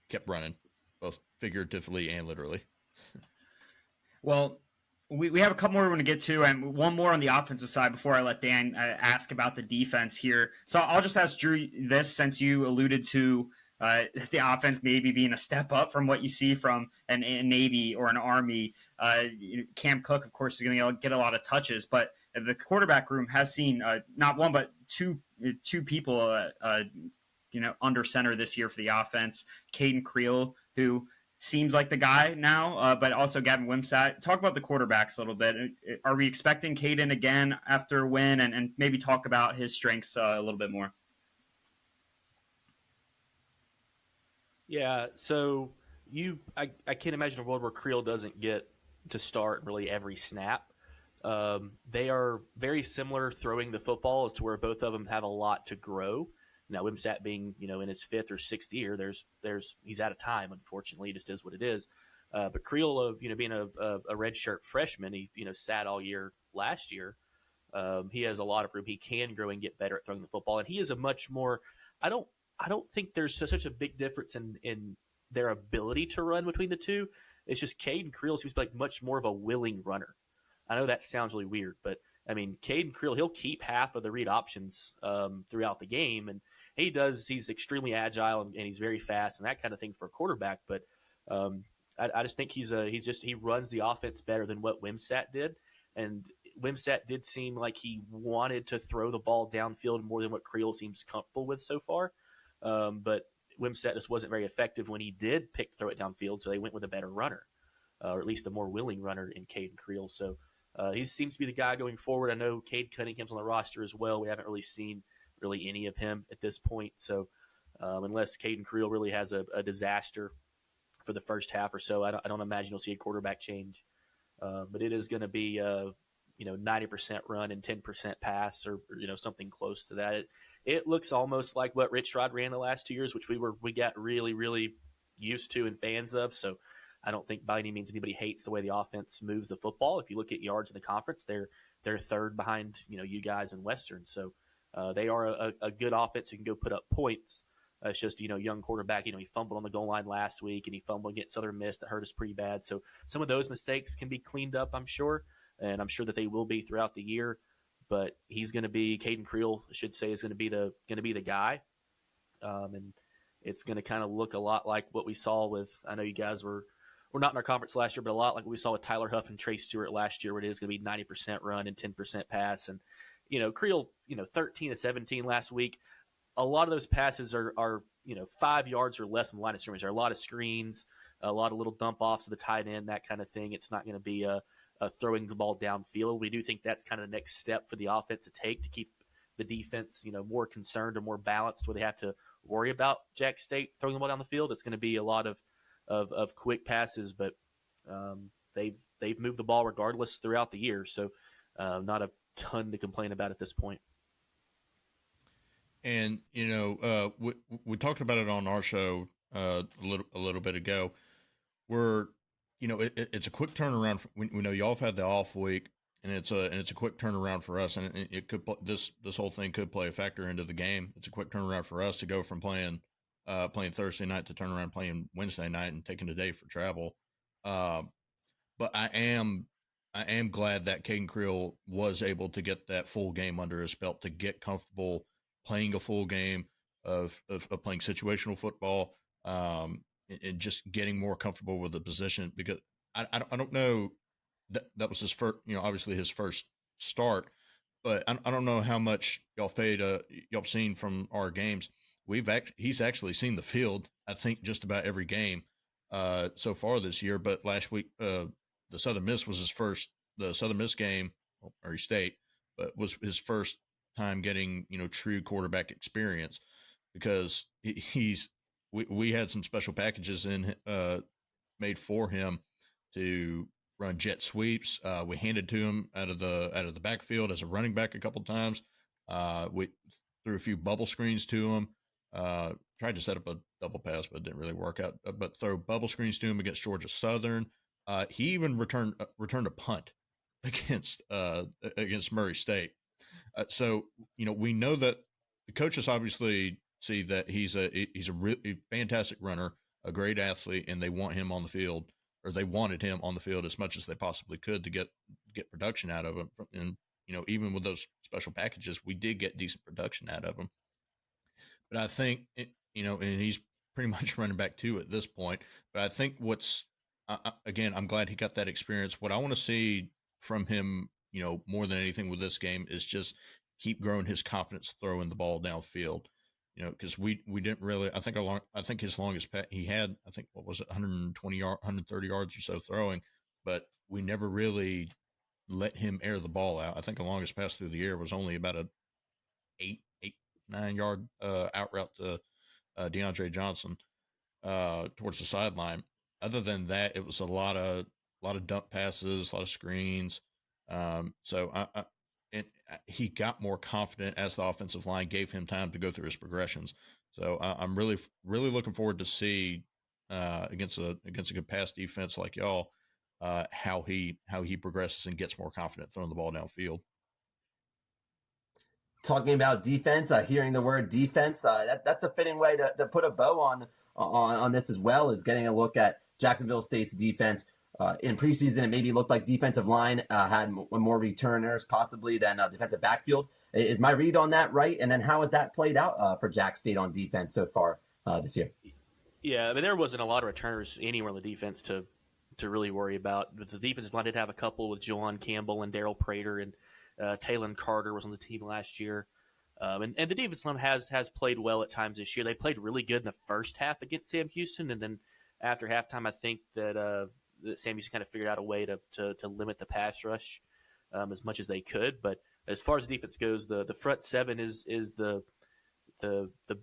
kept running, both figuratively and literally. Well, we have a couple more we want to get to, and one more on the offensive side before I let Dan ask about the defense here. So I'll just ask Drew this, since you alluded to the offense maybe being a step up from what you see from a Navy or an Army. Cam Cook, of course, is going to get a lot of touches, but the quarterback room has seen not one but two people under center this year for the offense. Caden Creel, who seems like the guy now, but also Gavin Wimsatt. Talk about the quarterbacks a little bit. Are we expecting Caden again after a win, and maybe talk about his strengths a little bit more? Yeah, so I can't imagine a world where Creel doesn't get to start really every snap. They are very similar throwing the football as to where both of them have a lot to grow. Now, Wimsatt being, in his 5th or 6th year, he's out of time, unfortunately. It just is what it is. But Creel, being a redshirt freshman, he, sat all year last year. He has a lot of room. He can grow and get better at throwing the football. And he is a much more, I don't think there's such a big difference in their ability to run between the two. It's just Caden Creel seems like much more of a willing runner. I know that sounds really weird, but I mean, Caden Creel, he'll keep half of the read options throughout the game, and he's extremely agile and he's very fast and that kind of thing for a quarterback. But I just think he runs the offense better than what Wimsatt did. And Wimsatt did seem like he wanted to throw the ball downfield more than what Creel seems comfortable with so far. But Wimsatt just wasn't very effective when he did throw it downfield, so they went with a better runner, or at least a more willing runner in Caden Creel. So he seems to be the guy going forward. I know Cade Cunningham's on the roster as well. We haven't really seen any of him at this point. So unless Caden Creel really has a disaster for the first half or so, I don't imagine you'll see a quarterback change. But it is going to be 90% run and 10% pass, or something close to that. It looks almost like what Rich Rod ran the last 2 years, which we got really, really used to and fans of. So I don't think by any means anybody hates the way the offense moves the football. If you look at yards in the conference, they're 3rd behind you guys in Western. So they are a good offense who can go put up points. It's just young quarterback. He fumbled on the goal line last week, and he fumbled against Southern Miss that hurt us pretty bad. So some of those mistakes can be cleaned up, I'm sure, and I'm sure that they will be throughout the year. But he's going to be Caden Creel, I should say, is going to be the guy, and it's going to kind of look a lot like what we saw with. I know you guys were not in our conference last year, but a lot like what we saw with Tyler Huff and Trey Stewart last year, where it is going to be 90% run and 10% pass. And Creel, 13 to 17 last week. A lot of those passes are 5 yards or less from the line of scrimmage. There are a lot of screens, a lot of little dump offs to the tight end, that kind of thing. It's not going to be throwing the ball downfield. We do think that's kind of the next step for the offense to take to keep the defense, more concerned or more balanced, where they have to worry about Jax State throwing the ball down the field. It's going to be a lot of quick passes, but they've moved the ball regardless throughout the year. So not a ton to complain about at this point. And we talked about it on our show a little bit ago, where it's a quick turnaround. We know y'all have had the off week, and it's a quick turnaround for us. And it could this whole thing could play a factor into the game. It's a quick turnaround for us to go from playing Thursday night to turn around playing Wednesday night and taking a day for travel. But I am glad that Caden Creel was able to get that full game under his belt, to get comfortable playing a full game of playing situational football, and just getting more comfortable with the position. Because I don't know, that was his first, obviously his first start, but I don't know how much y'all seen from our games. He's actually seen the field, I think, just about every game so far this year. But last week, the Southern Miss was the Southern Miss game, or State, but was his first time getting true quarterback experience, because we had some special packages made for him to run jet sweeps. We handed to him out of the backfield as a running back a couple times. We threw a few bubble screens to him. Tried to set up a double pass, but it didn't really work out. But throw bubble screens to him against Georgia Southern. He even returned a punt against Murray State. So we know that the coaches obviously see that he's a really fantastic runner, a great athlete, and they want him on the field, or they wanted him on the field as much as they possibly could to get production out of him. And even with those special packages, we did get decent production out of him. But I think and he's pretty much running back two at this point. But I think again, I'm glad he got that experience. What I want to see from him, more than anything with this game, is just keep growing his confidence throwing the ball downfield. Because we didn't really. I think his longest he had, I think, what was it, 120 130 yards or so throwing, but we never really let him air the ball out. I think the longest pass through the air was only about a 9 yard out route to DeAndre Johnson towards the sideline. Other than that, it was a lot of dump passes, a lot of screens. He got more confident as the offensive line gave him time to go through his progressions. So I'm really looking forward to see against a good pass defense like y'all how he progresses and gets more confident throwing the ball downfield. Talking about defense, hearing the word defense, that's a fitting way to put a bow on this as well, is getting a look at Jacksonville State's defense. In preseason, it maybe looked like defensive line had more returners possibly than defensive backfield. Is my read on that right? And then how has that played out for Jax State on defense so far this year? Yeah, I mean, there wasn't a lot of returners anywhere on the defense to really worry about. But the defensive line did have a couple with Juwan Campbell and Daryl Prater, and Talon Carter was on the team last year. And the defensive line has played well at times this year. They played really good in the first half against Sam Houston, and then after halftime, I think that Sam Houston kind of figured out a way to limit the pass rush as much as they could. But as far as the defense goes, the front seven is the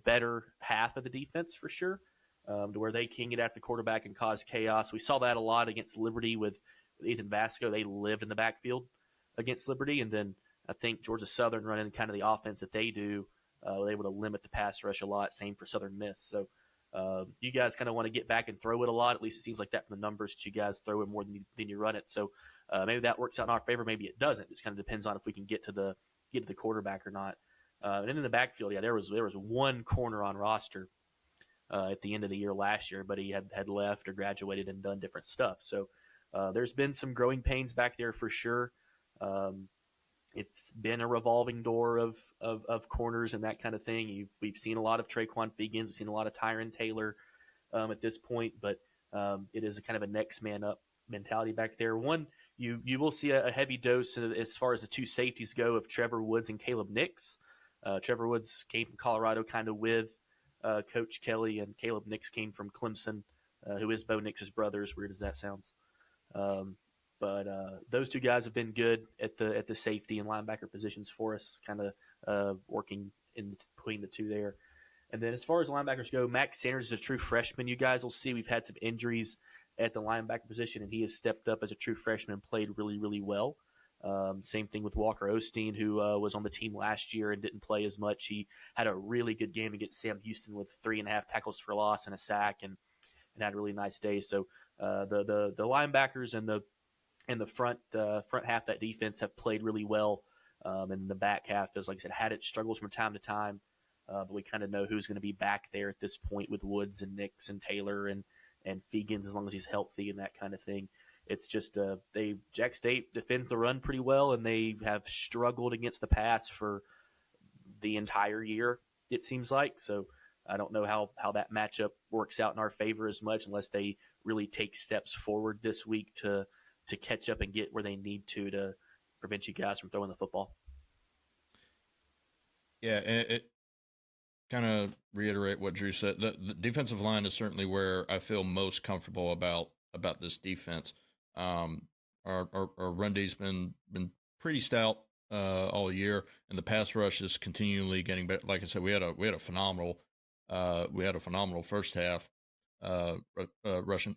better half of the defense for sure, to where they can get after the quarterback and cause chaos. We saw that a lot against Liberty with Ethan Vasco. They lived in the backfield against Liberty, and then I think Georgia Southern running kind of the offense that they do, were able to limit the pass rush a lot. Same for Southern Miss. So you guys kind of want to get back and throw it a lot. At least it seems like that from the numbers that you guys throw it more than you run it. So maybe that works out in our favor. Maybe it doesn't. It just kind of depends on if we can get to the quarterback or not. And then in the backfield, yeah, there was one corner on roster at the end of the year last year, but he had left or graduated and done different stuff. So there's been some growing pains back there for sure. It's been a revolving door of corners and that kind of thing. We've seen a lot of Traquan Fegans. We've seen a lot of Tyron Taylor at this point, but it is a kind of a next man up mentality back there. One, you will see a heavy dose as far as the two safeties go of Trevor Woods and Caleb Nix. Trevor Woods came from Colorado kind of with Coach Kelly, and Caleb Nix came from Clemson, who is Bo Nix's brother, as weird as that sounds. But those two guys have been good at the safety and linebacker positions for us, kind of working in between the two there. And then as far as linebackers go, Max Sanders is a true freshman. You guys will see we've had some injuries at the linebacker position, and he has stepped up as a true freshman and played really, really well. Same thing with Walker Osteen, who was on the team last year and didn't play as much. He had a really good game against Sam Houston with 3.5 tackles for loss and a sack, and had a really nice day. So the linebackers and the front half of that defense have played really well. And the back half is, like I said, had its struggles from time to time. But we kind of know who's going to be back there at this point with Woods and Nix and Taylor and Fegans, as long as he's healthy and that kind of thing. It's just Jax State defends the run pretty well, and they have struggled against the pass for the entire year, it seems like. So I don't know how that matchup works out in our favor as much, unless they really take steps forward this week to catch up and get where they need to prevent you guys from throwing the football. Yeah, it kind of reiterate what Drew said. The defensive line is certainly where I feel most comfortable about this defense. Our run D's been pretty stout all year, and the pass rush is continually getting better. Like I said, we had a phenomenal first half, rushing,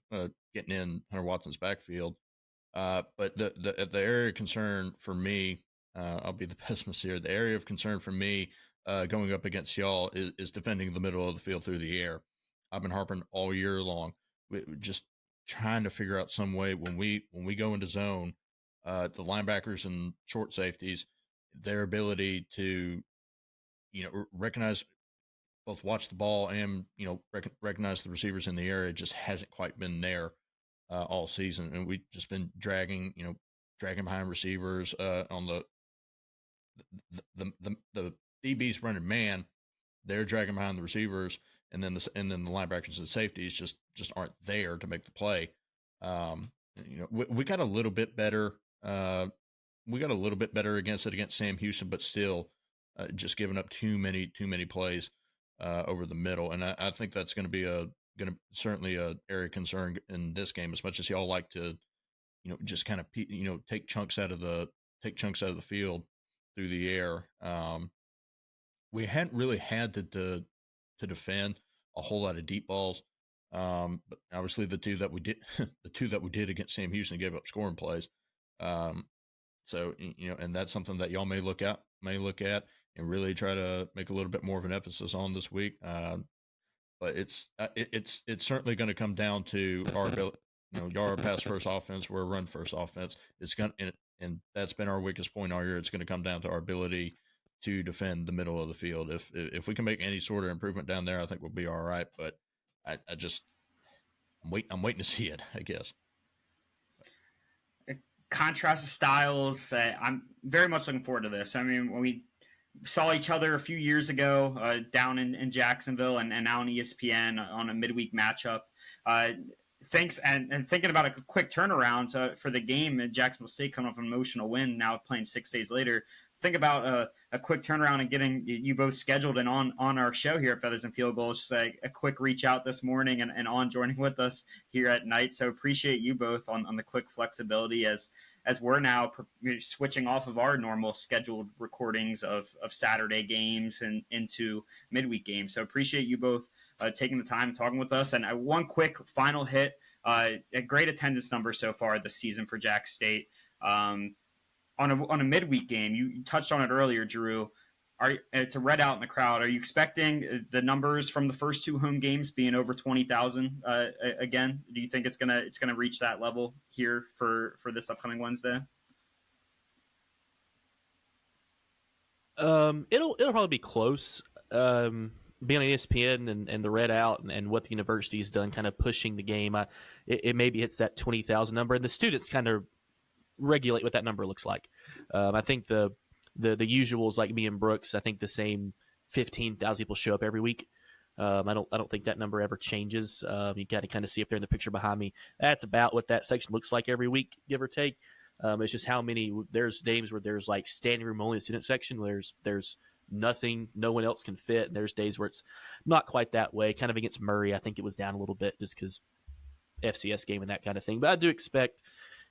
getting in Hunter Watson's backfield. But the area of concern for me, I'll be the pessimist here. The area of concern for me going up against y'all is defending the middle of the field through the air. I've been harping all year long. We're just trying to figure out some way when we go into zone, the linebackers and short safeties, their ability to recognize both watch the ball and recognize the receivers in the area just hasn't quite been there all season, and we've just been dragging behind receivers on the DBs running man. They're dragging behind the receivers, and then the linebackers and safeties just aren't there to make the play. We got a little bit better. We got a little bit better against Sam Houston, but still just giving up too many plays over the middle, and I think that's going to be certainly a area of concern in this game. As much as y'all like to, just kind of take chunks out of the field through the air. We hadn't really had to defend a whole lot of deep balls. But obviously the two that we did against Sam Houston gave up scoring plays. So, and that's something that y'all may look at and really try to make a little bit more of an emphasis on this week. But it's certainly going to come down to our ability. Yard pass first offense, we're a run first offense. It's going and that's been our weakest point all year. It's going to come down to our ability to defend the middle of the field. If we can make any sort of improvement down there, I think we'll be all right. But I'm waiting to see it, I guess. Contrast of styles. I'm very much looking forward to this. I mean, when we saw each other a few years ago down in Jacksonville and now on ESPN on a midweek matchup, thanks and thinking about a quick turnaround for the game at Jacksonville State coming off an emotional win, now playing 6 days later. Think about a quick turnaround and getting you both scheduled and on our show here at Feathers and Field Goals. Just a quick reach out this morning and on joining with us here at night. So appreciate you both on the quick flexibility as we're now switching off of our normal scheduled recordings of Saturday games and into midweek games. So appreciate you both taking the time talking with us. And one quick final hit, a great attendance number so far this season for Jax State. On a midweek game, you touched on it earlier, Drew. It's a red out in the crowd. Are you expecting the numbers from the first two home games being over 20,000 again? Do you think it's gonna reach that level here for this upcoming Wednesday? It'll probably be close. Being on ESPN and the red out and what the university has done, kind of pushing the game, it maybe hits that 20,000 number, and the students kind of regulate what that number looks like. I think the usuals, like me and Brooks, I think the same 15,000 people show up every week. I don't think that number ever changes. You got to kind of see up there in the picture behind me. That's about what that section looks like every week, give or take. It's just how many. There's days where there's like standing room only in the student section. There's nothing, no one else can fit. And there's days where it's not quite that way. Kind of against Murray, I think it was down a little bit just because FCS game and that kind of thing. But I do expect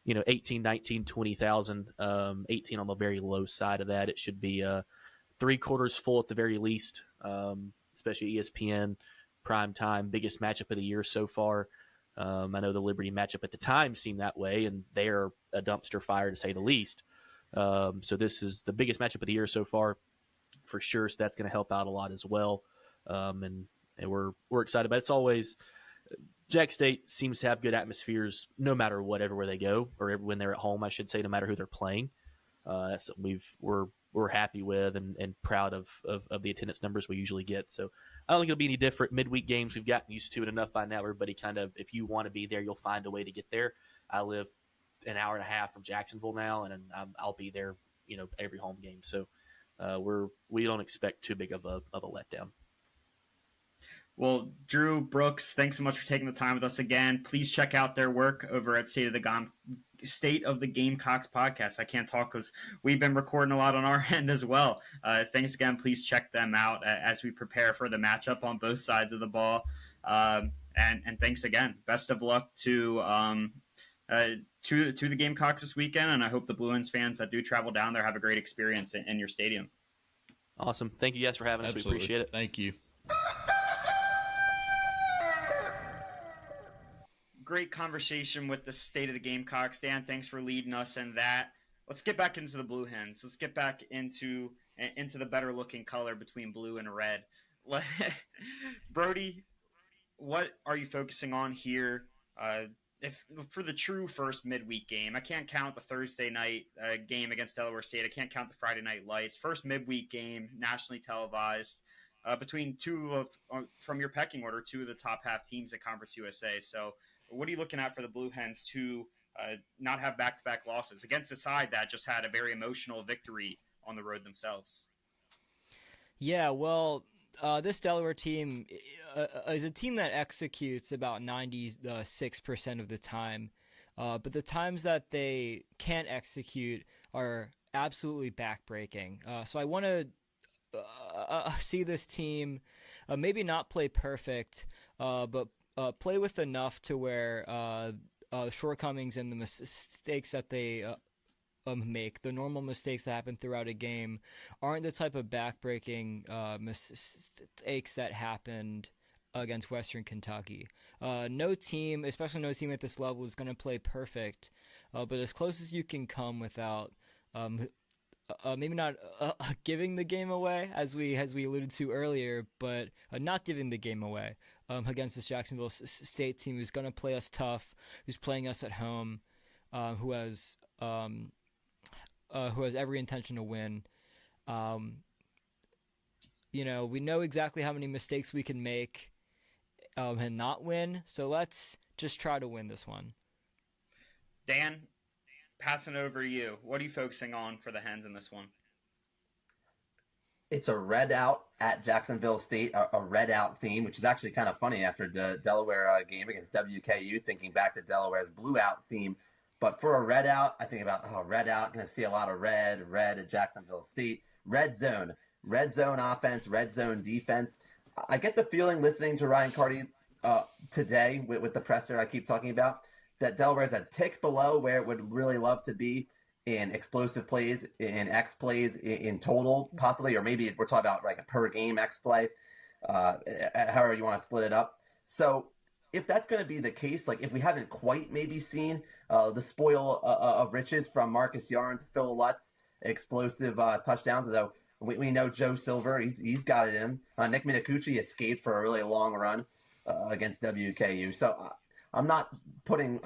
18, 19, 20,000, 18 on the very low side of that. It should be 3/4 full at the very least, especially ESPN, prime time, biggest matchup of the year so far. I know the Liberty matchup at the time seemed that way, and they're a dumpster fire to say the least. So this is the biggest matchup of the year so far for sure, so that's going to help out a lot as well. And we're excited, but it's always – Jax State seems to have good atmospheres no matter what, everywhere they go, or when they're at home, I should say, no matter who they're playing. That's something we're happy with and proud of the attendance numbers we usually get. So I don't think it'll be any different. Midweek games, we've gotten used to it enough by now. Everybody kind of, if you want to be there, you'll find a way to get there. I live an hour and a half from Jacksonville now, and I'll be there, every home game. So we don't expect too big of a letdown. Well, Drew, Brooks, thanks so much for taking the time with us again. Please check out their work over at State of the Gamecocks podcast. I can't talk because we've been recording a lot on our end as well. Thanks again. Please check them out as we prepare for the matchup on both sides of the ball. And thanks again. Best of luck to the Gamecocks this weekend, and I hope the Blue Hens fans that do travel down there have a great experience in your stadium. Awesome. Thank you guys for having us. Absolutely. We appreciate it. Thank you. Great conversation with the State of the Gamecocks. Dan, thanks for leading us in that. Let's get back into the Blue Hens. Let's get back into the better looking color between blue and red. Brody, what are you focusing on here if for the true first midweek game, I can't count the Thursday night game against Delaware State. I can't count the Friday night lights. First midweek game, nationally televised, between from your pecking order, two of the top half teams at Conference USA. So, what are you looking at for the Blue Hens to not have back-to-back losses against a side that just had a very emotional victory on the road themselves? Yeah, well, this Delaware team is a team that executes about 96% of the time, but the times that they can't execute are absolutely backbreaking. So I want to see this team maybe not play perfect, but play with enough to where shortcomings and the mistakes that they make, the normal mistakes that happen throughout a game, aren't the type of backbreaking mistakes that happened against Western Kentucky. No team, especially no team at this level, is going to play perfect, but as close as you can come without maybe not giving the game away, as we alluded to earlier, but not giving the game away against this Jacksonville State team who's going to play us tough, who's playing us at home, who has every intention to win. We know exactly how many mistakes we can make and not win, so let's just try to win this one. Dan, passing it over to you. What are you focusing on for the Hens in this one? It's a red out at Jacksonville State, a red out theme, which is actually kind of funny after the Delaware game against WKU, thinking back to Delaware's blue out theme. But for a red out, I think about, red out, going to see a lot of red at Jacksonville State. Red zone offense, red zone defense. I get the feeling listening to Ryan Carty today with the presser I keep talking about, that Delaware is a tick below where it would really love to be in explosive plays, in X plays, in total, possibly, or maybe we're talking about like a per game X play, however you want to split it up. So if that's going to be the case, like if we haven't quite maybe seen the spoil of riches from Marcus Yarns, Phil Lutz, explosive touchdowns, though we know Joe Silver, he's got it in him. Nick Minicucci escaped for a really long run against WKU. So I'm not pouring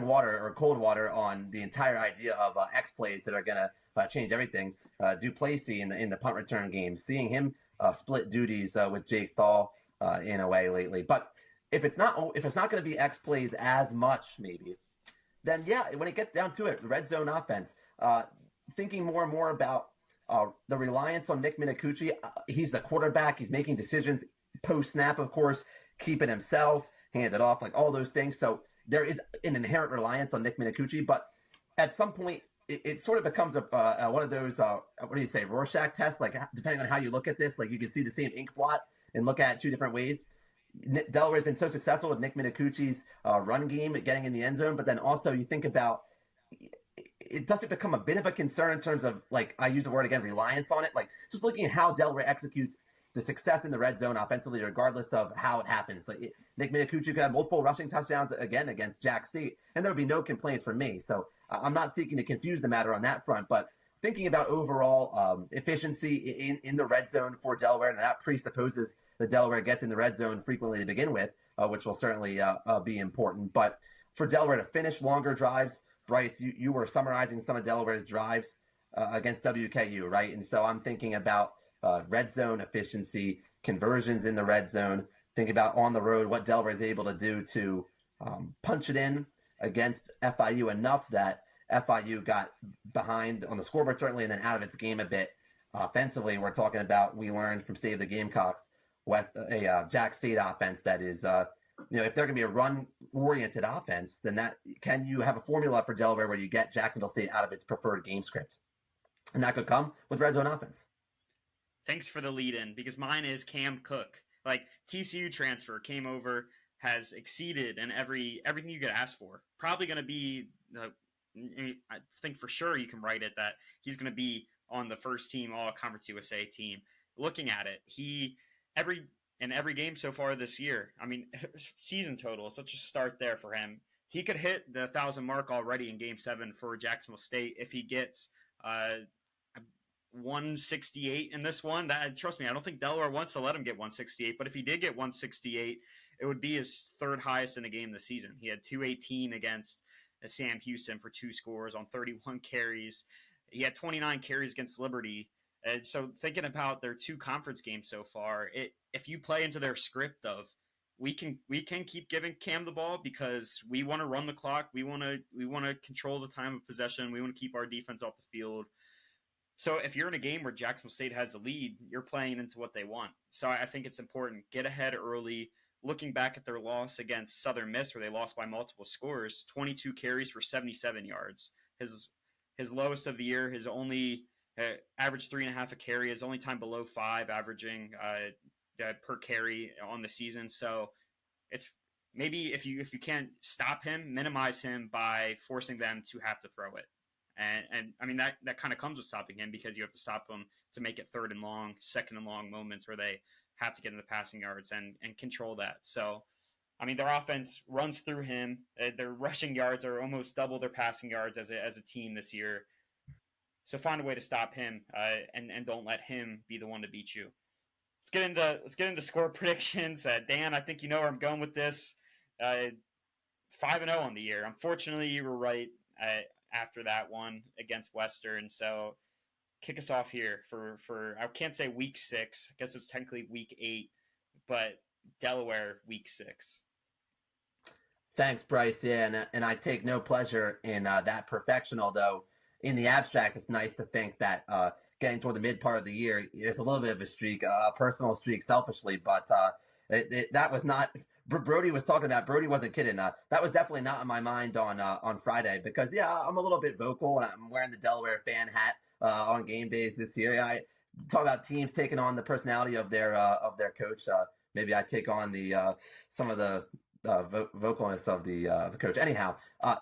water or cold water on the entire idea of X plays that are going to change everything. Duplessis in the punt return game, seeing him split duties with Jake Thal in a way lately. But if it's not going to be X plays as much, maybe, then yeah, when it gets down to it, the red zone offense, thinking more and more about the reliance on Nick Minicucci. He's the quarterback. He's making decisions post snap, of course, keeping himself, hand it off, like all those things. So there is an inherent reliance on Nick Minicucci, but at some point it sort of becomes one of those, what do you say, Rorschach tests? Like depending on how you look at this, like you can see the same ink blot and look at it two different ways. Delaware's been so successful with Nick Minicucci's run game, getting in the end zone, but then also you think about, it doesn't become a bit of a concern in terms of, like, I use the word again, reliance on it. Like, just looking at how Delaware executes the success in the red zone offensively, regardless of how it happens. Like, Nick Minicucci could have multiple rushing touchdowns again against Jax State, and there would be no complaints from me. So I'm not seeking to confuse the matter on that front, but thinking about overall efficiency in the red zone for Delaware, and that presupposes that Delaware gets in the red zone frequently to begin with, which will certainly be important. But for Delaware to finish longer drives, Bryce, you were summarizing some of Delaware's drives against WKU, right? And so I'm thinking about red zone efficiency, conversions in the red zone, think about on the road, what Delaware is able to do to punch it in against FIU enough that FIU got behind on the scoreboard, certainly, and then out of its game a bit. Offensively, we're talking about, we learned from State of the Gamecocks, a Jax State offense that is, if they're going to be a run-oriented offense, then can you have a formula for Delaware where you get Jacksonville State out of its preferred game script? And that could come with red zone offense. Thanks for the lead-in, because mine is Cam Cook. Like, TCU transfer came over, has exceeded in everything you could ask for. Probably going to be, I think for sure you can write it that he's going to be on the first team All-Conference USA team. Looking at it, every game so far this year, I mean, season total, so let's just start there for him. He could hit the 1,000 mark already in Game 7 for Jacksonville State if he gets 168 in this one. Trust me, I don't think Delaware wants to let him get 168, but if he did get 168, it would be his third highest in a game this season. He had 218 against Sam Houston for 2 scores on 31 carries. He had 29 carries against Liberty. So thinking about their 2 conference games so far, if you play into their script of we can keep giving Cam the ball because we want to run the clock, we want to control the time of possession, we want to keep our defense off the field. So if you're in a game where Jacksonville State has the lead, you're playing into what they want. So I think it's important, get ahead early. Looking back at their loss against Southern Miss, where they lost by multiple scores, 22 carries for 77 yards. His lowest of the year, his only average 3.5 a carry, his only time below 5 averaging per carry on the season. So it's maybe if you can't stop him, minimize him by forcing them to have to throw it. And I mean, that kind of comes with stopping him because you have to stop him to make it 3rd and long, 2nd and long moments where they have to get in the passing yards and control that. So, I mean, their offense runs through him. Their rushing yards are almost double their passing yards as a team this year. So find a way to stop him and don't let him be the one to beat you. Let's get into score predictions. Dan, I think you know where I'm going with this. 5-0 on the year. Unfortunately, you were right after that one against Western. So kick us off here for I can't say week 6. I guess it's technically week 8, but Delaware week 6. Thanks, Bryce. Yeah, and I take no pleasure in that perfection, although in the abstract, it's nice to think that getting toward the mid part of the year, there's a little bit of a streak, a personal streak selfishly, but that was not, Brody was talking about, Brody wasn't kidding. That was definitely not in my mind on Friday because, yeah, I'm a little bit vocal and I'm wearing the Delaware fan hat on game days this year. I talk about teams taking on the personality of their coach. Maybe I take on the some of the vocalness of the coach. Anyhow,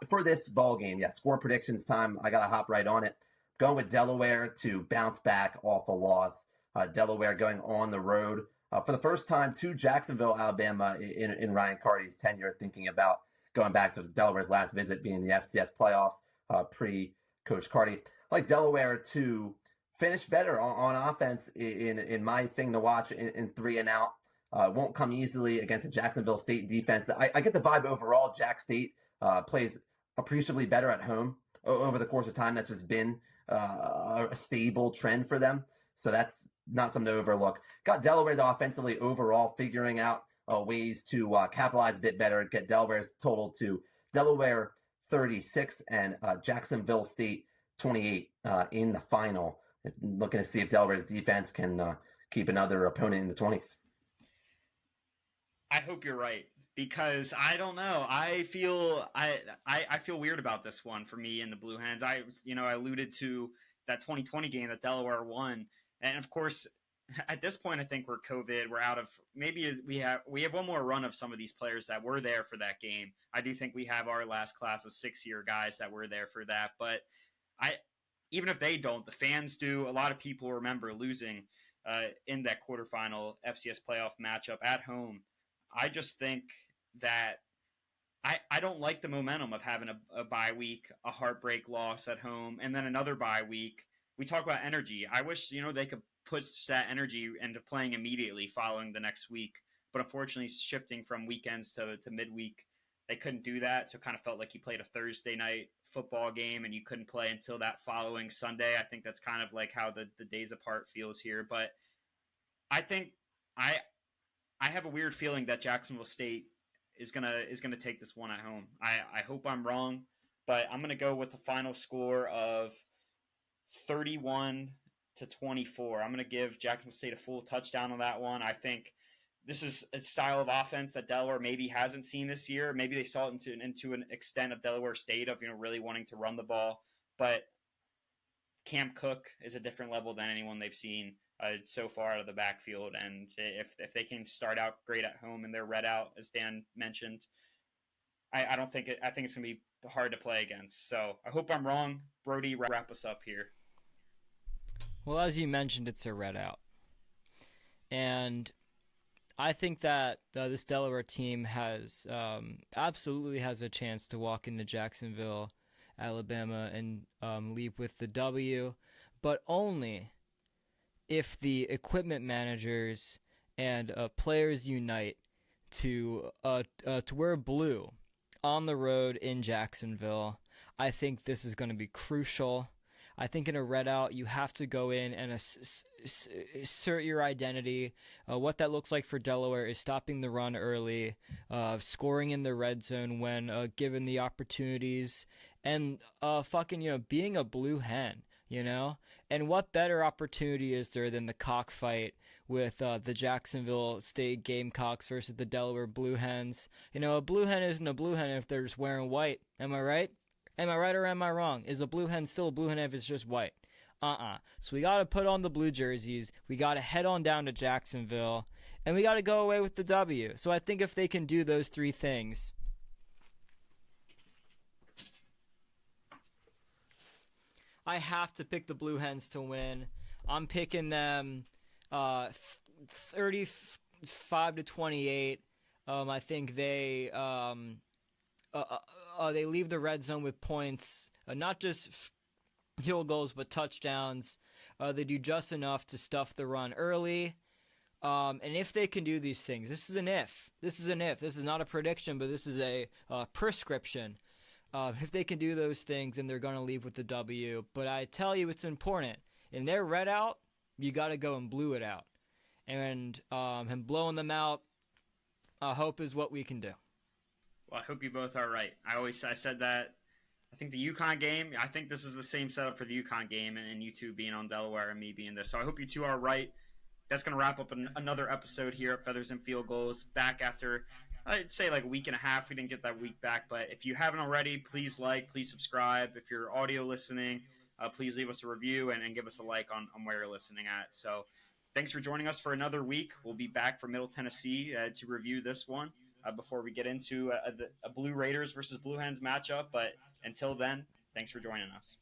for this ball game, yeah, score predictions time. I gotta hop right on it. Going with Delaware to bounce back off a loss. Delaware going on the road for the first time to Jacksonville, Alabama in Ryan Carty's tenure, thinking about going back to Delaware's last visit being the FCS playoffs pre-Coach Carty. I like Delaware to finish better on offense in my thing to watch in 3 and out. Won't come easily against a Jacksonville State defense. I get the vibe overall Jax State plays appreciably better at home over the course of time. That's just been a stable trend for them. So that's not something to overlook. Got Delaware offensively overall figuring out ways to capitalize a bit better, get Delaware's total to Delaware 36 and Jacksonville State 28 in the final. Looking to see if Delaware's defense can keep another opponent in the 20s. I hope you're right because I don't know. I feel weird about this one for me in the Blue Hens. I alluded to that 2020 game that Delaware won, and of course, at this point, I think we're COVID. We're out of maybe we have one more run of some of these players that were there for that game. I do think we have our last class of 6-year guys that were there for that, but even if they don't, the fans do. A lot of people remember losing in that quarterfinal FCS playoff matchup at home. I just think that I don't like the momentum of having a bye week, a heartbreak loss at home, and then another bye week. We talk about energy. I wish, they could put that energy into playing immediately following the next week. But unfortunately, shifting from weekends to midweek, they couldn't do that. So it kind of felt like you played a Thursday night football game and you couldn't play until that following Sunday. I think that's kind of like how the days apart feels here. But I think I have a weird feeling that Jacksonville State is gonna take this one at home. I hope I'm wrong, but I'm gonna go with the final score of 31-24. I'm gonna give Jacksonville State a full touchdown on that one. I think this is a style of offense that Delaware maybe hasn't seen this year. Maybe they saw it into an extent of Delaware State of really wanting to run the ball, but Cam Cook is a different level than anyone they've seen so far out of the backfield, and if they can start out great at home and they're read out, as Dan mentioned, I think it's gonna be hard to play against. So I hope I'm wrong. Brody, wrap us up here. Well, as you mentioned, it's a red out, and I think that this Delaware team has absolutely has a chance to walk into Jacksonville, Alabama, and leave with the W, but only if the equipment managers and players unite to wear blue on the road in Jacksonville. I think this is going to be crucial. I think in a readout, you have to go in and assert your identity. What that looks like for Delaware is stopping the run early, scoring in the red zone when given the opportunities, and being a blue hen, And what better opportunity is there than the cockfight with the Jacksonville State Gamecocks versus the Delaware Blue Hens? A blue hen isn't a blue hen if they're just wearing white. Am I right? Am I right or am I wrong? Is a blue hen still a blue hen if it's just white? So we got to put on the blue jerseys. We got to head on down to Jacksonville. And we got to go away with the W. So I think if they can do those three things, I have to pick the Blue Hens to win. I'm picking them 35-28. I think they leave the red zone with points, not just field goals but touchdowns. They do just enough to stuff the run early. And if they can do these things, this is an if. This is not a prediction, but this is a prescription. If they can do those things, then they're going to leave with the W. But I tell you, it's important. In their red out, you got to go and blue it out. And blowing them out, I hope is what we can do. Well, I hope you both are right. I said that. I think the UConn game, I think this is the same setup for the UConn game, and you two being on Delaware and me being this. So I hope you two are right. That's going to wrap up another episode here at Feathers and Field Goals. Back after, I'd say like a week and a half. We didn't get that week back. But if you haven't already, please please subscribe. If you're audio listening, please leave us a review and give us a like on where you're listening at. So thanks for joining us for another week. We'll be back for Middle Tennessee to review this one before we get into a Blue Raiders versus Blue Hens matchup. But until then, thanks for joining us.